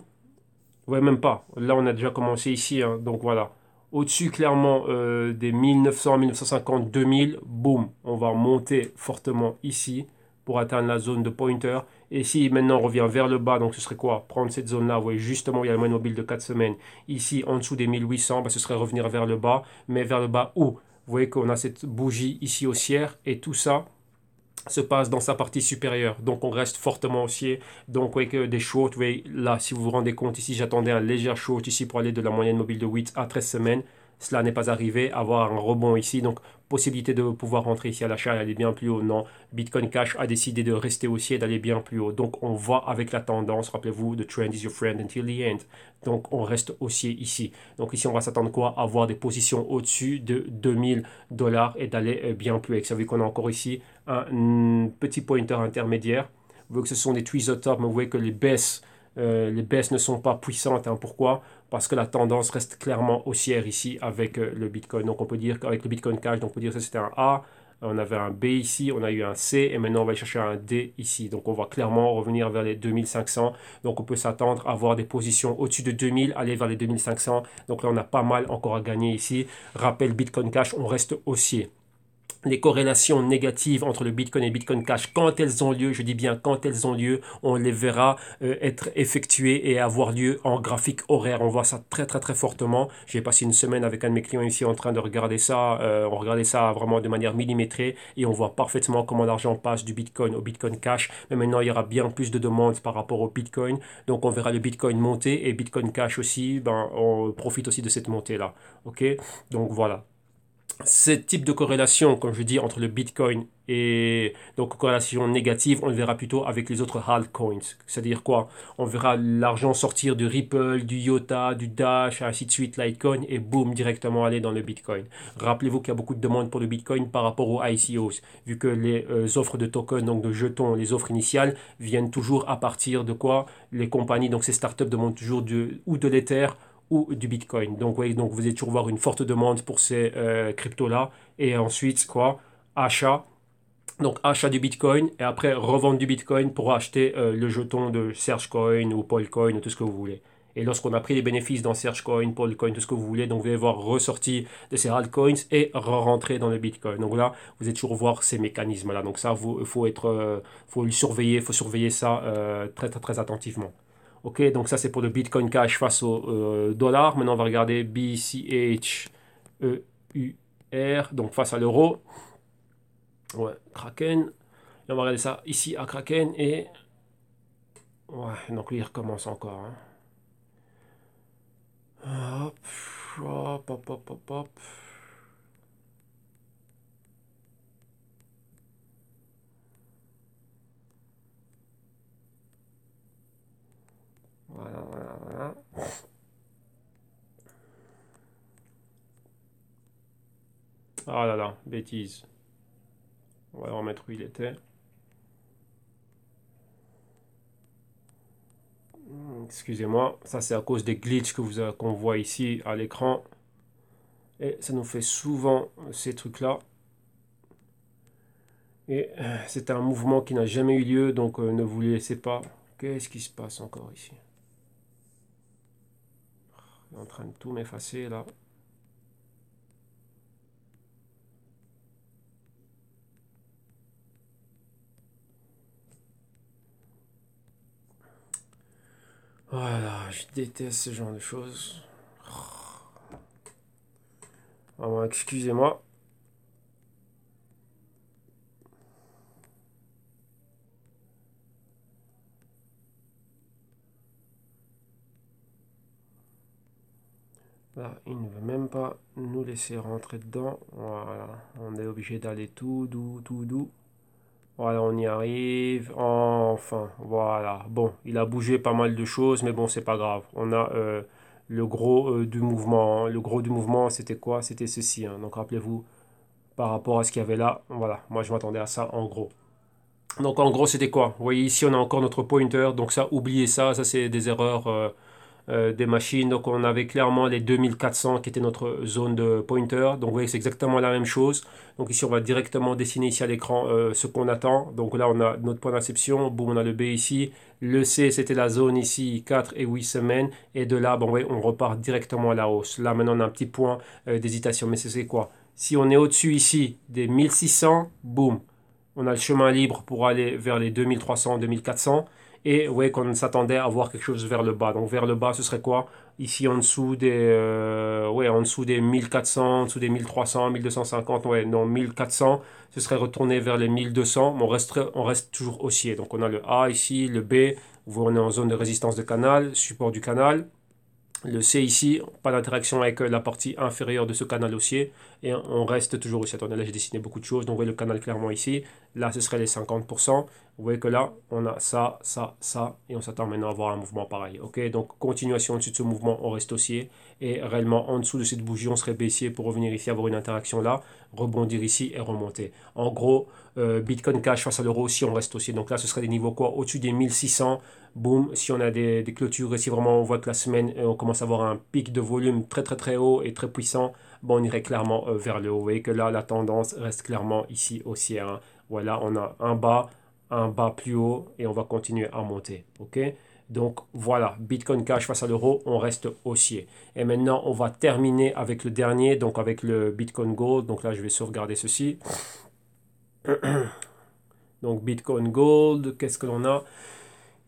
ouais, même pas. Là, on a déjà commencé ici, hein, donc voilà. Au-dessus, clairement, des 1900, 1950, 2000, boum, on va monter fortement ici pour atteindre la zone de pointer. Et si maintenant on revient vers le bas, donc ce serait quoi? Prendre cette zone-là, vous voyez, justement, il y a le moyenne mobile de 4 semaines. Ici, en dessous des 1800, ce serait revenir vers le bas. Mais vers le bas où? Vous voyez qu'on a cette bougie ici haussière et tout ça se passe dans sa partie supérieure. Donc on reste fortement haussier. Donc vous voyez que des shorts, vous voyez, là, si vous vous rendez compte, ici, j'attendais un léger short ici pour aller de la moyenne mobile de 8 à 13 semaines. cela n'est pas arrivé, avoir un rebond ici. Donc, possibilité de pouvoir rentrer ici à l'achat et aller bien plus haut. Non, Bitcoin Cash a décidé de rester haussier et d'aller bien plus haut. Donc, on va avec la tendance. Rappelez-vous, the trend is your friend until the end. Donc, on reste haussier ici. Donc, ici, on va s'attendre quoi? Avoir des positions au-dessus de 2000 $ et d'aller bien plus haut. Vous savez qu'on a encore ici un petit pointer intermédiaire. Vous voyez que ce sont des tweezers top, mais vous voyez que les baisses ne sont pas puissantes. Hein. Pourquoi? Parce que la tendance reste clairement haussière ici avec le Bitcoin. Donc on peut dire qu'avec le Bitcoin Cash, donc on peut dire que c'était un A, on avait un B ici, on a eu un C, et maintenant on va aller chercher un D ici. Donc on va clairement revenir vers les 2500. Donc on peut s'attendre à avoir des positions au-dessus de 2000, aller vers les 2500. Donc là on a pas mal encore à gagner ici. Rappel Bitcoin Cash, on reste haussier. Les corrélations négatives entre le Bitcoin et le Bitcoin Cash, quand elles ont lieu, je dis bien quand elles ont lieu, on les verra être effectuées et avoir lieu en graphique horaire. On voit ça très très très fortement. J'ai passé une semaine avec un de mes clients ici en train de regarder ça. On regardait ça vraiment de manière millimétrée et on voit parfaitement comment l'argent passe du Bitcoin au Bitcoin Cash. Mais maintenant, il y aura bien plus de demandes par rapport au Bitcoin. Donc, on verra le Bitcoin monter et Bitcoin Cash aussi. Ben, on profite aussi de cette montée-là. OK? Donc, voilà. Ce type de corrélation, comme je dis, entre le Bitcoin et donc corrélation négative, on le verra plutôt avec les autres altcoins. C'est-à-dire quoi? On verra l'argent sortir du Ripple, du IOTA, du Dash, ainsi de suite, Litecoin, et boum, directement aller dans le Bitcoin. Rappelez-vous qu'il y a beaucoup de demandes pour le Bitcoin par rapport aux ICOs, vu que les offres de tokens, donc de jetons, les offres initiales, viennent toujours à partir de quoi? Les compagnies, donc ces startups demandent toujours ou de l'Ether, ou du Bitcoin. Donc, oui, donc vous allez toujours voir une forte demande pour ces cryptos-là. Et ensuite, quoi? Achat. Donc, achat du Bitcoin et après revente du Bitcoin pour acheter le jeton de Sergecoin ou Polcoin ou tout ce que vous voulez. Et lorsqu'on a pris les bénéfices dans Sergecoin, Polcoin, tout ce que vous voulez, donc vous allez voir ressorti de ces altcoins et re-rentrer dans le Bitcoin. Donc là, vous allez toujours voir ces mécanismes-là. Donc ça, faut le surveiller, faut surveiller ça très, très, très attentivement. Ok, donc ça c'est pour le Bitcoin Cash face au dollar. Maintenant on va regarder BCHEUR, donc face à l'euro. Ouais, Kraken. Et on va regarder ça ici à Kraken et... Ouais, donc lui il recommence encore. Hein. Hop, hop, hop, hop, hop, hop. Voilà, voilà, voilà. Ah là là, bêtise. On va remettre où il était. Excusez-moi, ça c'est à cause des glitches qu'on voit ici à l'écran. Et ça nous fait souvent ces trucs-là. Et c'est un mouvement qui n'a jamais eu lieu, donc ne vous laissez pas. Qu'est-ce qui se passe encore ici? Il est en train de tout m'effacer là. Voilà, je déteste ce genre de choses. Alors, excusez-moi. Là, il ne veut même pas nous laisser rentrer dedans. Voilà, on est obligé d'aller tout doux, tout doux. Voilà, on y arrive. Enfin, voilà. Bon, il a bougé pas mal de choses, mais bon, c'est pas grave. On a le gros du mouvement. Hein. Le gros du mouvement, c'était quoi? C'était ceci. Hein. Donc, rappelez-vous, par rapport à ce qu'il y avait là, voilà. Moi, je m'attendais à ça en gros. Donc, en gros, c'était quoi? Vous voyez, ici, on a encore notre pointer. Donc, ça, oubliez ça. Ça, c'est des erreurs des machines. Donc on avait clairement les 2400 qui étaient notre zone de pointer. Donc vous voyez c'est exactement la même chose. Donc ici on va directement dessiner ici à l'écran ce qu'on attend. Donc là on a notre point d'inception. Boum, on a le B ici. Le C c'était la zone ici 4 et 8 semaines. Et de là bon, ouais, on repart directement à la hausse. Là maintenant on a un petit point d'hésitation. Mais c'est quoi? Si on est au-dessus ici des 1600, boum, on a le chemin libre pour aller vers les 2300, 2400. Et ouais, qu'on s'attendait à voir quelque chose vers le bas. Donc vers le bas, ce serait quoi? Ici en dessous des, ouais, en dessous des 1400, en dessous des 1300, 1250, ouais, non, 1400, ce serait retourné vers les 1200, mais on reste toujours haussier. Donc on a le A ici, le B, vous voyez, on est en zone de résistance de canal, support du canal. Le C ici, pas d'interaction avec la partie inférieure de ce canal haussier. Et on reste toujours ici. Attendez, là j'ai dessiné beaucoup de choses. Donc vous voyez le canal clairement ici. Là ce serait les 50%. Vous voyez que là on a ça, ça, ça. Et on s'attend maintenant à avoir un mouvement pareil. Ok, donc continuation au-dessus de ce mouvement, on reste haussier. Et réellement en dessous de cette bougie, on serait baissier pour revenir ici, avoir une interaction là, rebondir ici et remonter. En gros, Bitcoin Cash face à l'euro aussi, on reste haussier. Donc là ce serait des niveaux quoi? Au-dessus des 1600. Boum, si on a des clôtures, et si vraiment on voit que la semaine, on commence à avoir un pic de volume très très très haut et très puissant, bon, on irait clairement vers le haut. Vous voyez que là, la tendance reste clairement ici haussière. Hein. Voilà, on a un bas plus haut et on va continuer à monter. Ok? Donc voilà, Bitcoin Cash face à l'euro, on reste haussier. Et maintenant, on va terminer avec le dernier, donc avec le Bitcoin Gold. Donc là, je vais sauvegarder ceci. Donc Bitcoin Gold, qu'est-ce que l'on a?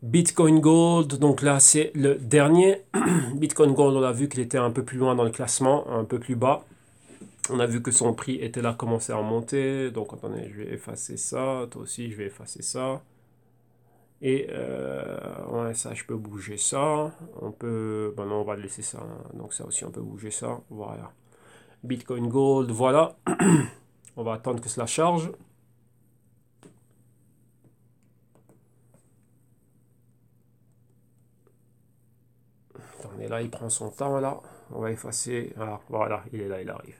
Bitcoin Gold, donc là c'est le dernier. Bitcoin Gold, on a vu qu'il était un peu plus loin dans le classement, un peu plus bas. On a vu que son prix était là, commençait à monter. Donc attendez, je vais effacer ça. Toi aussi, je vais effacer ça. Et ouais, ça, je peux bouger ça. On peut. Ben non, on va le laisser ça. Hein. Donc ça aussi, on peut bouger ça. Voilà. Bitcoin Gold, voilà. On va attendre que cela charge. Attendez, là, il prend son temps, là. On va effacer. Ah, voilà, il est là, il arrive.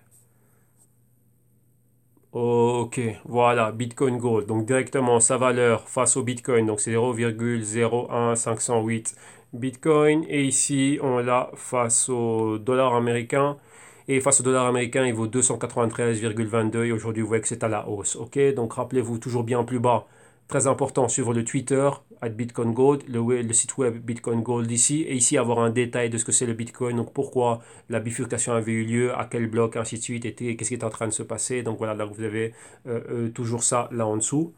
Ok, voilà, Bitcoin Gold. Donc directement sa valeur face au Bitcoin, donc c'est 0,01508 Bitcoin. Et ici, on l'a face au dollar américain. Et face au dollar américain, il vaut 293,22. Et aujourd'hui, vous voyez que c'est à la hausse. Ok, donc rappelez-vous, toujours bien plus bas. Très important, suivre le Twitter, Bitcoin Gold, le site web Bitcoin Gold ici. Et ici, avoir un détail de ce que c'est le Bitcoin. Donc pourquoi la bifurcation avait eu lieu, à quel bloc, ainsi de suite, qu'est-ce qui est en train de se passer. Donc voilà, là vous avez toujours ça là en dessous.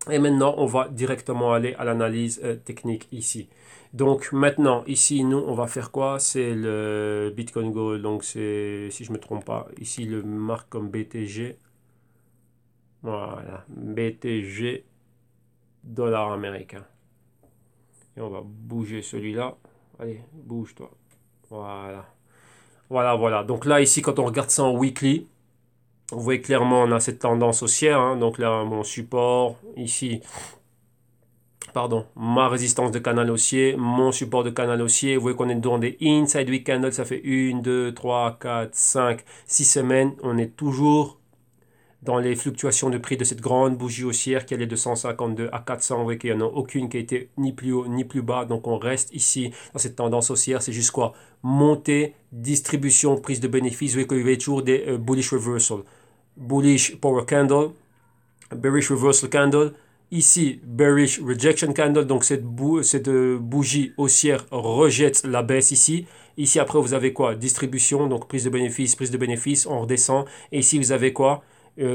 Et maintenant, on va directement aller à l'analyse technique ici. Donc maintenant, ici, nous, on va faire quoi? C'est le Bitcoin Gold. Donc c'est, si je ne me trompe pas, ici le marque comme BTG. Voilà, BTG dollar américain. Et on va bouger celui-là. Allez, bouge-toi. Voilà. Voilà, voilà. Donc là, ici, quand on regarde ça en weekly, vous voyez clairement, on a cette tendance haussière. Hein. Donc là, mon support, ici, pardon, ma résistance de canal haussier, mon support de canal haussier. Vous voyez qu'on est dans des inside week candles. Ça fait 1, 2, 3, 4, 5, 6 semaines. On est toujours dans les fluctuations de prix de cette grande bougie haussière qui allait de 152 à 400. Vous voyez qu'il n'y en a aucune qui a été ni plus haut ni plus bas. Donc on reste ici dans cette tendance haussière. C'est juste quoi? Montée, distribution, prise de bénéfices. Vous voyez qu'il y avait toujours des bullish reversal. Bullish power candle, bearish reversal candle. Ici, bearish rejection candle. Donc cette bougie haussière rejette la baisse ici. Ici, après, vous avez quoi? Distribution, donc prise de bénéfice, on redescend. Et ici, vous avez quoi?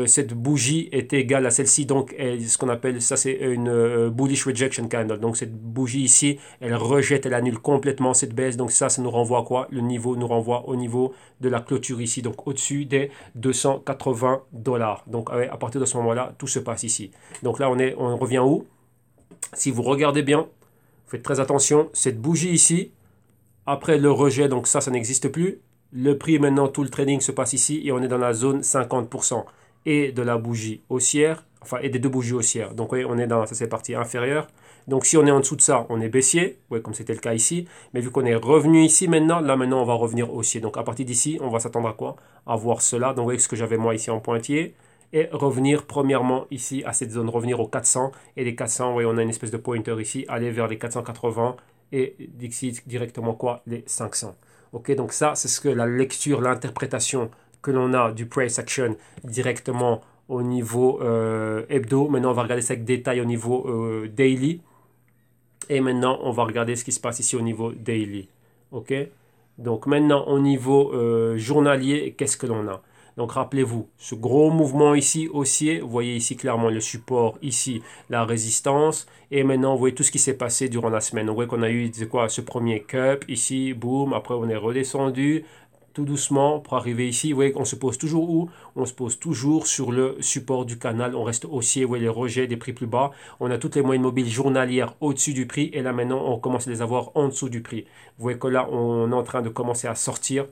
Cette bougie est égale à celle-ci, donc ce qu'on appelle ça, c'est une bullish rejection candle. Donc cette bougie ici, elle rejette, elle annule complètement cette baisse. Donc ça nous renvoie à quoi? Le niveau nous renvoie au niveau de la clôture ici, donc au-dessus des 280 dollars. Donc à partir de ce moment-là, tout se passe ici. Donc là, on revient où? Si vous regardez bien, faites très attention, cette bougie ici, après le rejet, donc ça n'existe plus. Le prix maintenant, tout le trading se passe ici et on est dans la zone 50% et de la bougie haussière, enfin et des deux bougies haussières. Donc oui, on est dans, ça c'est partie inférieure. Donc si on est en dessous de ça, on est baissier, ouais, comme c'était le cas ici. Mais vu qu'on est revenu ici maintenant, là maintenant on va revenir haussier. Donc à partir d'ici, on va s'attendre à quoi? À voir cela. Donc vous voyez ce que j'avais moi ici en pointillé. Et revenir premièrement ici à cette zone, revenir aux 400. Et les 400, oui, on a une espèce de pointer ici, aller vers les 480 et d'ici directement quoi? Les 500. Ok, donc ça c'est ce que la lecture, l'interprétation que l'on a du price action directement au niveau hebdo. Maintenant, on va regarder ça avec détail au niveau daily. Et maintenant, on va regarder ce qui se passe ici au niveau daily. Ok? Donc maintenant, au niveau journalier, qu'est-ce que l'on a? Donc rappelez-vous, ce gros mouvement ici haussier, vous voyez ici clairement le support, ici la résistance. Et maintenant, vous voyez tout ce qui s'est passé durant la semaine. Vous voyez qu'on a eu quoi, ce premier cup ici, boum, après on est redescendu. tout doucement pour arriver ici. Vous voyez qu'on se pose toujours où? On se pose toujours sur le support du canal. On reste haussier. Vous voyez les rejets des prix plus bas. On a toutes les moyennes mobiles journalières au-dessus du prix. Et là maintenant, on commence à les avoir en dessous du prix. Vous voyez que là, on est en train de commencer à sortir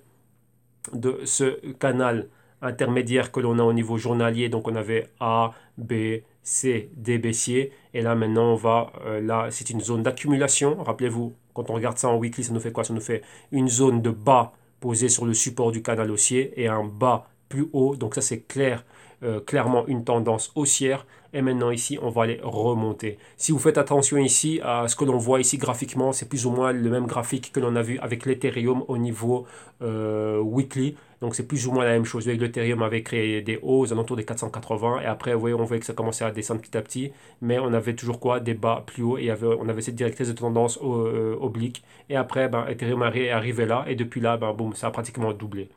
de ce canal intermédiaire que l'on a au niveau journalier. Donc on avait A, B, C, D baissier. Et là maintenant, on va, là, c'est une zone d'accumulation. Rappelez-vous, quand on regarde ça en weekly, ça nous fait quoi? Ça nous fait une zone de bas posée sur le support du canal haussier et un bas plus haut. Donc ça, c'est clair, clairement une tendance haussière. Et maintenant ici, on va aller remonter. Si vous faites attention ici à ce que l'on voit ici graphiquement, c'est plus ou moins le même graphique que l'on a vu avec l'Ethereum au niveau weekly. Donc c'est plus ou moins la même chose. L'Ethereum avait créé des hauts aux alentours des 480 et après, vous voyez, on voyait que ça commençait à descendre petit à petit. Mais on avait toujours quoi? Des bas plus hauts et on avait cette directrice de tendance oblique. Et après, ben, Ethereum est arrivé là et depuis là, ben, boum, ça a pratiquement doublé.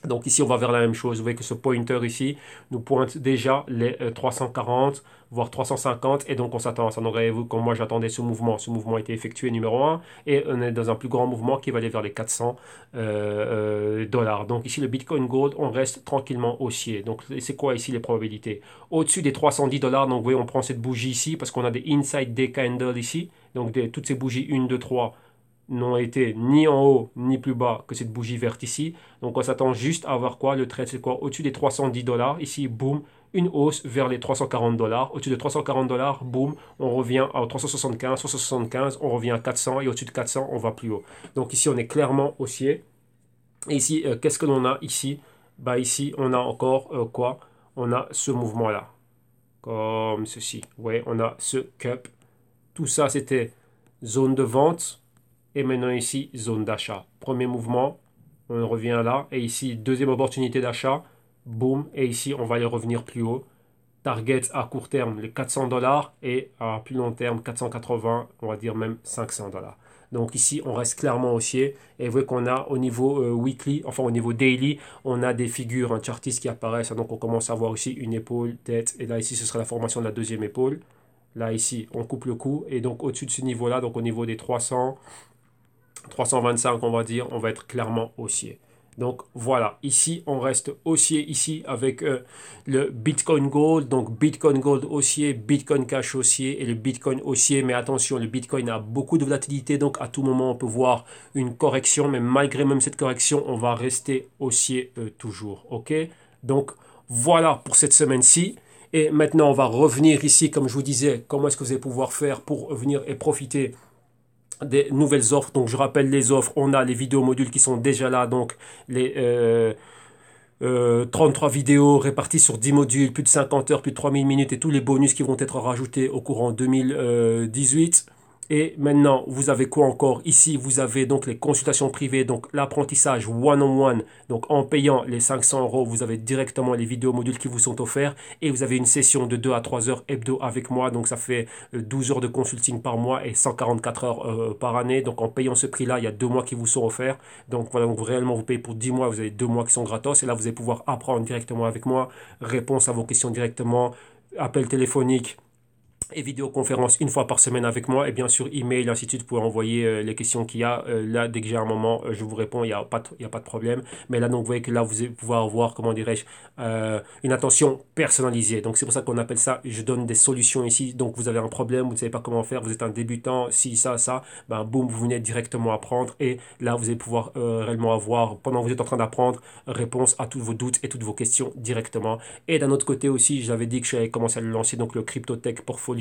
Donc ici, on va vers la même chose. Vous voyez que ce pointer ici nous pointe déjà les 340, voire 350. Et donc, on s'attend. Ça n'aurait vu comme moi, j'attendais ce mouvement. Ce mouvement a été effectué numéro 1. Et on est dans un plus grand mouvement qui va aller vers les 400 dollars. Donc ici, le Bitcoin Gold, on reste tranquillement haussier. Donc, c'est quoi ici les probabilités? Au-dessus des 310 dollars, donc vous voyez, on prend cette bougie ici parce qu'on a des inside day candles ici. Donc, toutes ces bougies 1, 2, 3 n'ont été ni en haut ni plus bas que cette bougie verte ici. Donc on s'attend juste à avoir quoi? Le trade, c'est quoi? Au-dessus des 310 dollars. Ici, boum, une hausse vers les 340 dollars. Au-dessus de 340 dollars, boum, on revient à 375, 375, on revient à 400 et au-dessus de 400, on va plus haut. Donc ici, on est clairement haussier. Et ici, qu'est-ce que l'on a ici? Bah ici, on a encore quoi? On a ce mouvement-là. Comme ceci. Ouais, on a ce cup. Tout ça, c'était zone de vente. Et maintenant ici, zone d'achat. Premier mouvement, on revient là. Et ici, deuxième opportunité d'achat. Boum. Et ici, on va aller revenir plus haut. Target à court terme, les 400 dollars. Et à plus long terme, 480, on va dire même 500 dollars. Donc ici, on reste clairement haussier. Et vous voyez qu'on a au niveau weekly, enfin au niveau daily, on a des figures, un chartiste qui apparaissent. Donc on commence à voir ici une épaule, tête. Et là, ici, ce sera la formation de la deuxième épaule. Là, ici, on coupe le cou. Et donc au-dessus de ce niveau-là, donc au niveau des 300... 325 on va dire, on va être clairement haussier. Donc voilà, ici on reste haussier ici avec le Bitcoin Gold, donc Bitcoin Gold haussier, Bitcoin Cash haussier et le Bitcoin haussier. Mais attention, le Bitcoin a beaucoup de volatilité, donc à tout moment on peut voir une correction, mais malgré même cette correction, on va rester haussier toujours. Ok, donc voilà pour cette semaine-ci. Et maintenant on va revenir ici, comme je vous disais, comment est-ce que vous allez pouvoir faire pour venir et profiter des nouvelles offres. Donc je rappelle les offres, on a les vidéos modules qui sont déjà là, donc les 33 vidéos réparties sur 10 modules, plus de 50 heures, plus de 3000 minutes et tous les bonus qui vont être rajoutés au courant 2018. Et maintenant, vous avez quoi encore? Ici, vous avez donc les consultations privées, donc l'apprentissage one-on-one. Donc en payant les 500 euros, vous avez directement les vidéos modules qui vous sont offerts. Et vous avez une session de 2 à 3 heures hebdo avec moi. Donc ça fait 12 heures de consulting par mois et 144 heures par année. Donc en payant ce prix-là, il y a 2 mois qui vous sont offerts. Donc voilà, donc réellement vous payez pour 10 mois, vous avez 2 mois qui sont gratos. Et là, vous allez pouvoir apprendre directement avec moi, réponse à vos questions directement, appel téléphonique et vidéoconférence une fois par semaine avec moi et bien sûr email ainsi de suite, vous pouvez envoyer les questions qu'il y a là dès que j'ai un moment je vous réponds, il n'y a pas de problème. Mais là donc vous voyez que là vous allez pouvoir avoir, comment dirais-je, une attention personnalisée. Donc c'est pour ça qu'on appelle ça, je donne des solutions ici. Donc vous avez un problème, vous ne savez pas comment faire, vous êtes un débutant, si ça, ben boum, vous venez directement apprendre et là vous allez pouvoir réellement avoir, pendant que vous êtes en train d'apprendre, réponse à tous vos doutes et toutes vos questions directement. Et d'un autre côté aussi, j'avais dit que j'allais commencer à le lancer, donc le CryptoTech Portfolio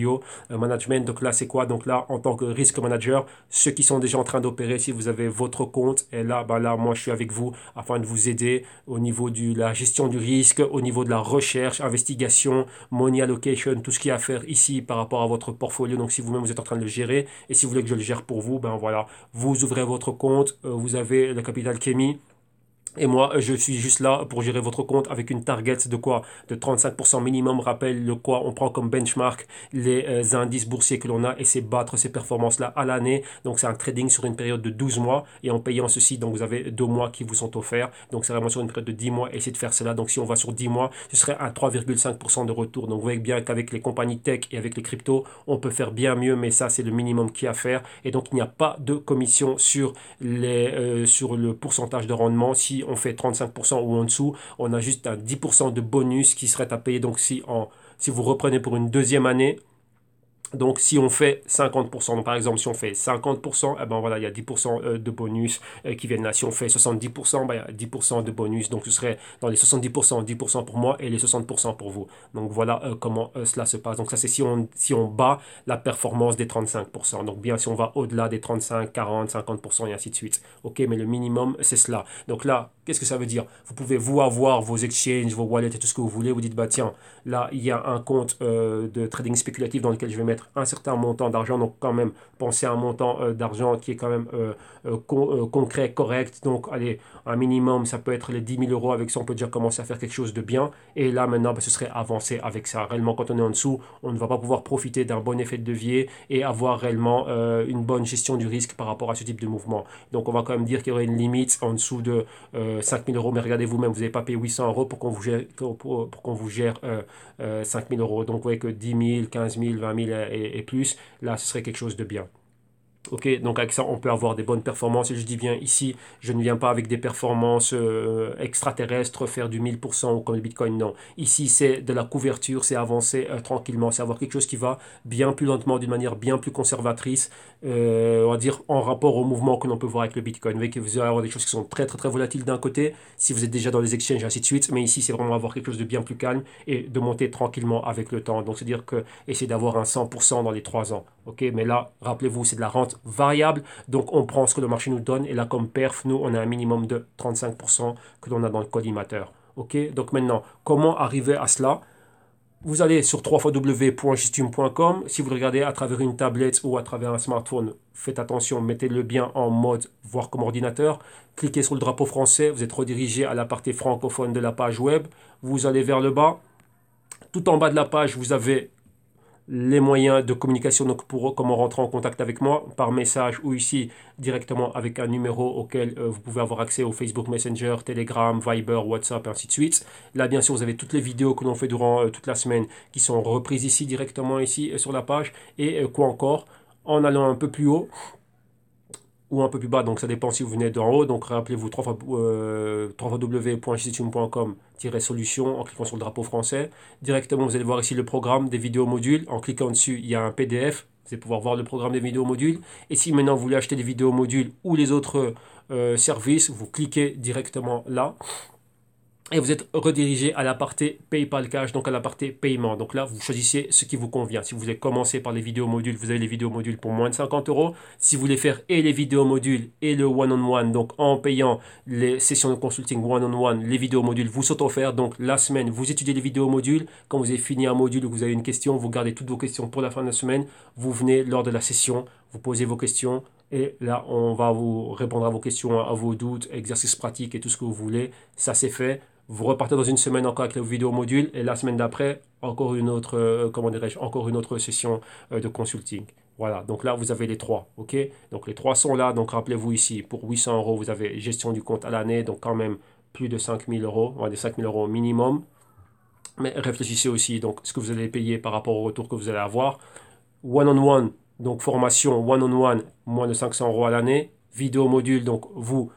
Management. Donc là, c'est quoi? Donc là, en tant que risk manager, ceux qui sont déjà en train d'opérer, si vous avez votre compte, et là, ben là, moi, je suis avec vous afin de vous aider au niveau de la gestion du risque, au niveau de la recherche, investigation, money allocation, tout ce qu'il y a à faire ici par rapport à votre portfolio. Donc si vous-même, vous êtes en train de le gérer, et si vous voulez que je le gère pour vous, ben voilà, vous ouvrez votre compte, vous avez le capital qui est mis. Et moi, je suis juste là pour gérer votre compte avec une target de quoi? De 35% minimum. Rappelle le quoi? On prend comme benchmark les indices boursiers que l'on a et c'est battre ces performances-là à l'année. Donc, c'est un trading sur une période de 12 mois. Et en payant ceci, donc vous avez 2 mois qui vous sont offerts. Donc, c'est vraiment sur une période de 10 mois. Essayez de faire cela. Donc, si on va sur 10 mois, ce serait à 3,5% de retour. Donc, vous voyez bien qu'avec les compagnies tech et avec les cryptos, on peut faire bien mieux. Mais ça, c'est le minimum qu'il y a à faire. Et donc, il n'y a pas de commission sur le pourcentage de rendement. Si si on fait 35% ou en dessous, on a juste un 10% de bonus qui serait à payer. Donc si vous reprenez pour une deuxième année, donc, si on fait 50%, donc par exemple, si on fait 50%, eh ben voilà, il y a 10% de bonus qui viennent là. Si on fait 70%, ben, il y a 10% de bonus. Donc, ce serait dans les 70%, 10% pour moi et les 60% pour vous. Donc, voilà comment cela se passe. Donc, ça, c'est si on bat la performance des 35%. Donc, bien, si on va au-delà des 35, 40, 50% et ainsi de suite. OK, mais le minimum, c'est cela. Donc là, qu'est-ce que ça veut dire? Vous pouvez, vous, avoir vos exchanges, vos wallets et tout ce que vous voulez. Vous dites, bah tiens, là, il y a un compte de trading spéculatif dans lequel je vais mettre un certain montant d'argent. Donc, quand même, pensez à un montant d'argent qui est quand même concret, correct. Donc, allez, un minimum, ça peut être les 10 000 euros. Avec ça, on peut déjà commencer à faire quelque chose de bien. Et là, maintenant, bah, ce serait avancer avec ça. Réellement, quand on est en dessous, on ne va pas pouvoir profiter d'un bon effet de levier et avoir réellement une bonne gestion du risque par rapport à ce type de mouvement. Donc, on va quand même dire qu'il y aurait une limite en dessous de 5 000 euros. Mais regardez vous-même, vous n'avez pas payé 800 euros pour qu'on vous gère, pour qu'on vous gère 5 000 euros. Donc, vous voyez que 10 000, 15 000, 20 000 et plus, là, ce serait quelque chose de bien. Ok, donc avec ça, on peut avoir des bonnes performances. Et je dis bien ici, je ne viens pas avec des performances extraterrestres, faire du 1000% ou comme le Bitcoin, non. Ici, c'est de la couverture, c'est avancer tranquillement, c'est avoir quelque chose qui va bien plus lentement, d'une manière bien plus conservatrice, on va dire en rapport au mouvement que l'on peut voir avec le Bitcoin. Vous voyez que vous allez avoir des choses qui sont très très très volatiles d'un côté, si vous êtes déjà dans les exchanges et ainsi de suite. Mais ici, c'est vraiment avoir quelque chose de bien plus calme et de monter tranquillement avec le temps. Donc, c'est-à-dire que essayer d'avoir un 100% dans les 3 ans. Ok, mais là, rappelez-vous, c'est de la rente variable, donc on prend ce que le marché nous donne, et là comme perf, nous, on a un minimum de 35% que l'on a dans le collimateur. Ok, donc maintenant, comment arriver à cela? Vous allez sur www.gestium.com. Si vous le regardez à travers une tablette ou à travers un smartphone, faites attention, mettez-le bien en mode voir comme ordinateur. Cliquez sur le drapeau français, vous êtes redirigé à la partie francophone de la page web. Vous allez vers le bas. Tout en bas de la page, vous avez les moyens de communication, donc pour comment rentrer en contact avec moi, par message ou ici directement avec un numéro auquel vous pouvez avoir accès au Facebook Messenger, Telegram, Viber, WhatsApp, et ainsi de suite. Là, bien sûr, vous avez toutes les vidéos que l'on fait durant toute la semaine qui sont reprises ici directement ici sur la page. Et quoi encore, en allant un peu plus haut, ou un peu plus bas, donc ça dépend si vous venez d'en haut. Donc rappelez-vous www.gestium.com-solution en cliquant sur le drapeau français. Directement, vous allez voir ici le programme des vidéos modules. En cliquant dessus, il y a un PDF. Vous allez pouvoir voir le programme des vidéos modules. Et si maintenant vous voulez acheter des vidéos modules ou les autres services, vous cliquez directement là. Et vous êtes redirigé à la partie PayPal Cash, donc à la partie paiement. Donc là, vous choisissez ce qui vous convient. Si vous voulez commencer par les vidéos modules, vous avez les vidéos modules pour moins de 50 euros. Si vous voulez faire et les vidéos modules et le one-on-one, donc en payant les sessions de consulting one-on-one, les vidéos modules vous sont offertes. Donc la semaine, vous étudiez les vidéos modules. Quand vous avez fini un module ou que vous avez une question, vous gardez toutes vos questions pour la fin de la semaine. Vous venez lors de la session, vous posez vos questions. Et là, on va vous répondre à vos questions, à vos doutes, exercices pratiques et tout ce que vous voulez. Ça, c'est fait. Vous repartez dans une semaine encore avec le vidéo module et la semaine d'après, encore une autre, encore une autre session de consulting. Voilà, donc là, vous avez les trois, ok? Donc les trois sont là, donc rappelez-vous ici, pour 800 euros, vous avez gestion du compte à l'année, donc quand même plus de 5 000 euros, on va dire 5 000 euros minimum. Mais réfléchissez aussi, donc, ce que vous allez payer par rapport au retour que vous allez avoir. One-on-one, donc formation one-on-one, moins de 500 euros à l'année. Vidéo module, donc vous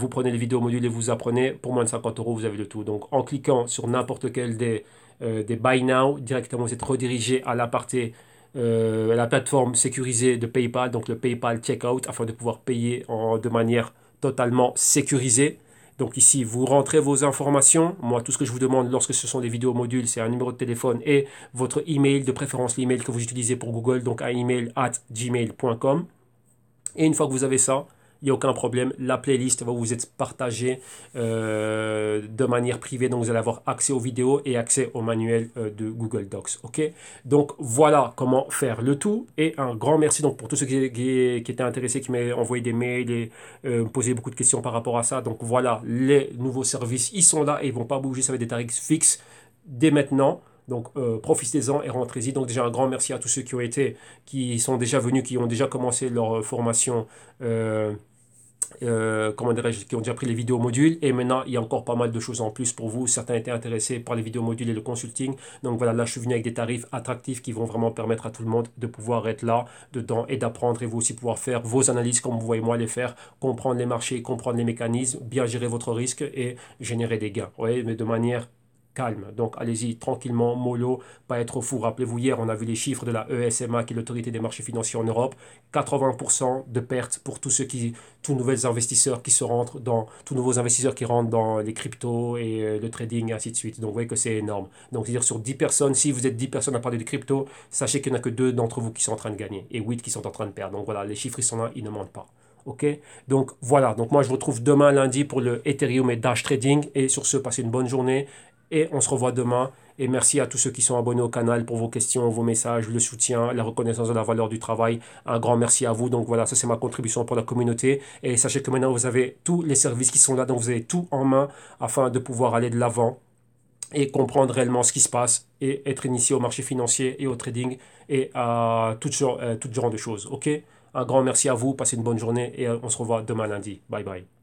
prenez les vidéos modules et vous apprenez. Pour moins de 50 euros, vous avez le tout. Donc en cliquant sur n'importe quel des Buy Now, directement vous êtes redirigé à la partie, à la plateforme sécurisée de PayPal, donc le PayPal Checkout, afin de pouvoir payer de manière totalement sécurisée. Donc ici, vous rentrez vos informations. Moi, tout ce que je vous demande lorsque ce sont des vidéos modules, c'est un numéro de téléphone et votre email, de préférence l'email que vous utilisez pour Google, donc un email @gmail.com. Et une fois que vous avez ça, il n'y a aucun problème. La playlist va vous être partagée de manière privée. Donc, vous allez avoir accès aux vidéos et accès au manuel de Google Docs. OK? Donc, voilà comment faire le tout. Et un grand merci donc, pour tous ceux qui étaient intéressés, qui m'ont envoyé des mails et me posaient beaucoup de questions par rapport à ça. Donc, voilà, les nouveaux services, ils sont là et ils ne vont pas bouger. Ça va être des tarifs fixes dès maintenant. Donc profitez-en et rentrez-y. Donc déjà un grand merci à tous ceux qui sont déjà venus, qui ont déjà commencé leur formation comment dirais-je, qui ont déjà pris les vidéos modules. Et maintenant, il y a encore pas mal de choses en plus pour vous. Certains étaient intéressés par les vidéos modules et le consulting. Donc voilà, là, je suis venu avec des tarifs attractifs qui vont vraiment permettre à tout le monde de pouvoir être là, dedans et d'apprendre et vous aussi pouvoir faire vos analyses comme vous voyez moi les faire, comprendre les marchés, comprendre les mécanismes, bien gérer votre risque et générer des gains. Vous voyez, mais de manière calme. Donc allez-y tranquillement, mollo, pas être fou. Rappelez-vous, hier, on a vu les chiffres de la ESMA, qui est l'autorité des marchés financiers en Europe. 80% de pertes pour tous nouveaux investisseurs qui se rentrent dans, tous nouveaux investisseurs qui rentrent dans les cryptos et le trading et ainsi de suite. Donc vous voyez que c'est énorme. Donc c'est-à-dire sur 10 personnes, si vous êtes 10 personnes à parler de crypto, sachez qu'il n'y en a que 2 d'entre vous qui sont en train de gagner et 8 qui sont en train de perdre. Donc voilà, les chiffres ils sont là, ils ne mentent pas. Ok, donc voilà, donc moi je vous retrouve demain lundi pour le Ethereum et Dash Trading. Et sur ce, passez une bonne journée et on se revoit demain. Et merci à tous ceux qui sont abonnés au canal pour vos questions, vos messages, le soutien, la reconnaissance de la valeur du travail. Un grand merci à vous. Donc voilà, ça c'est ma contribution pour la communauté. Et sachez que maintenant vous avez tous les services qui sont là, donc vous avez tout en main afin de pouvoir aller de l'avant et comprendre réellement ce qui se passe et être initié au marché financier et au trading et à tout genre de choses. Ok? Un grand merci à vous, passez une bonne journée et on se revoit demain lundi. Bye bye.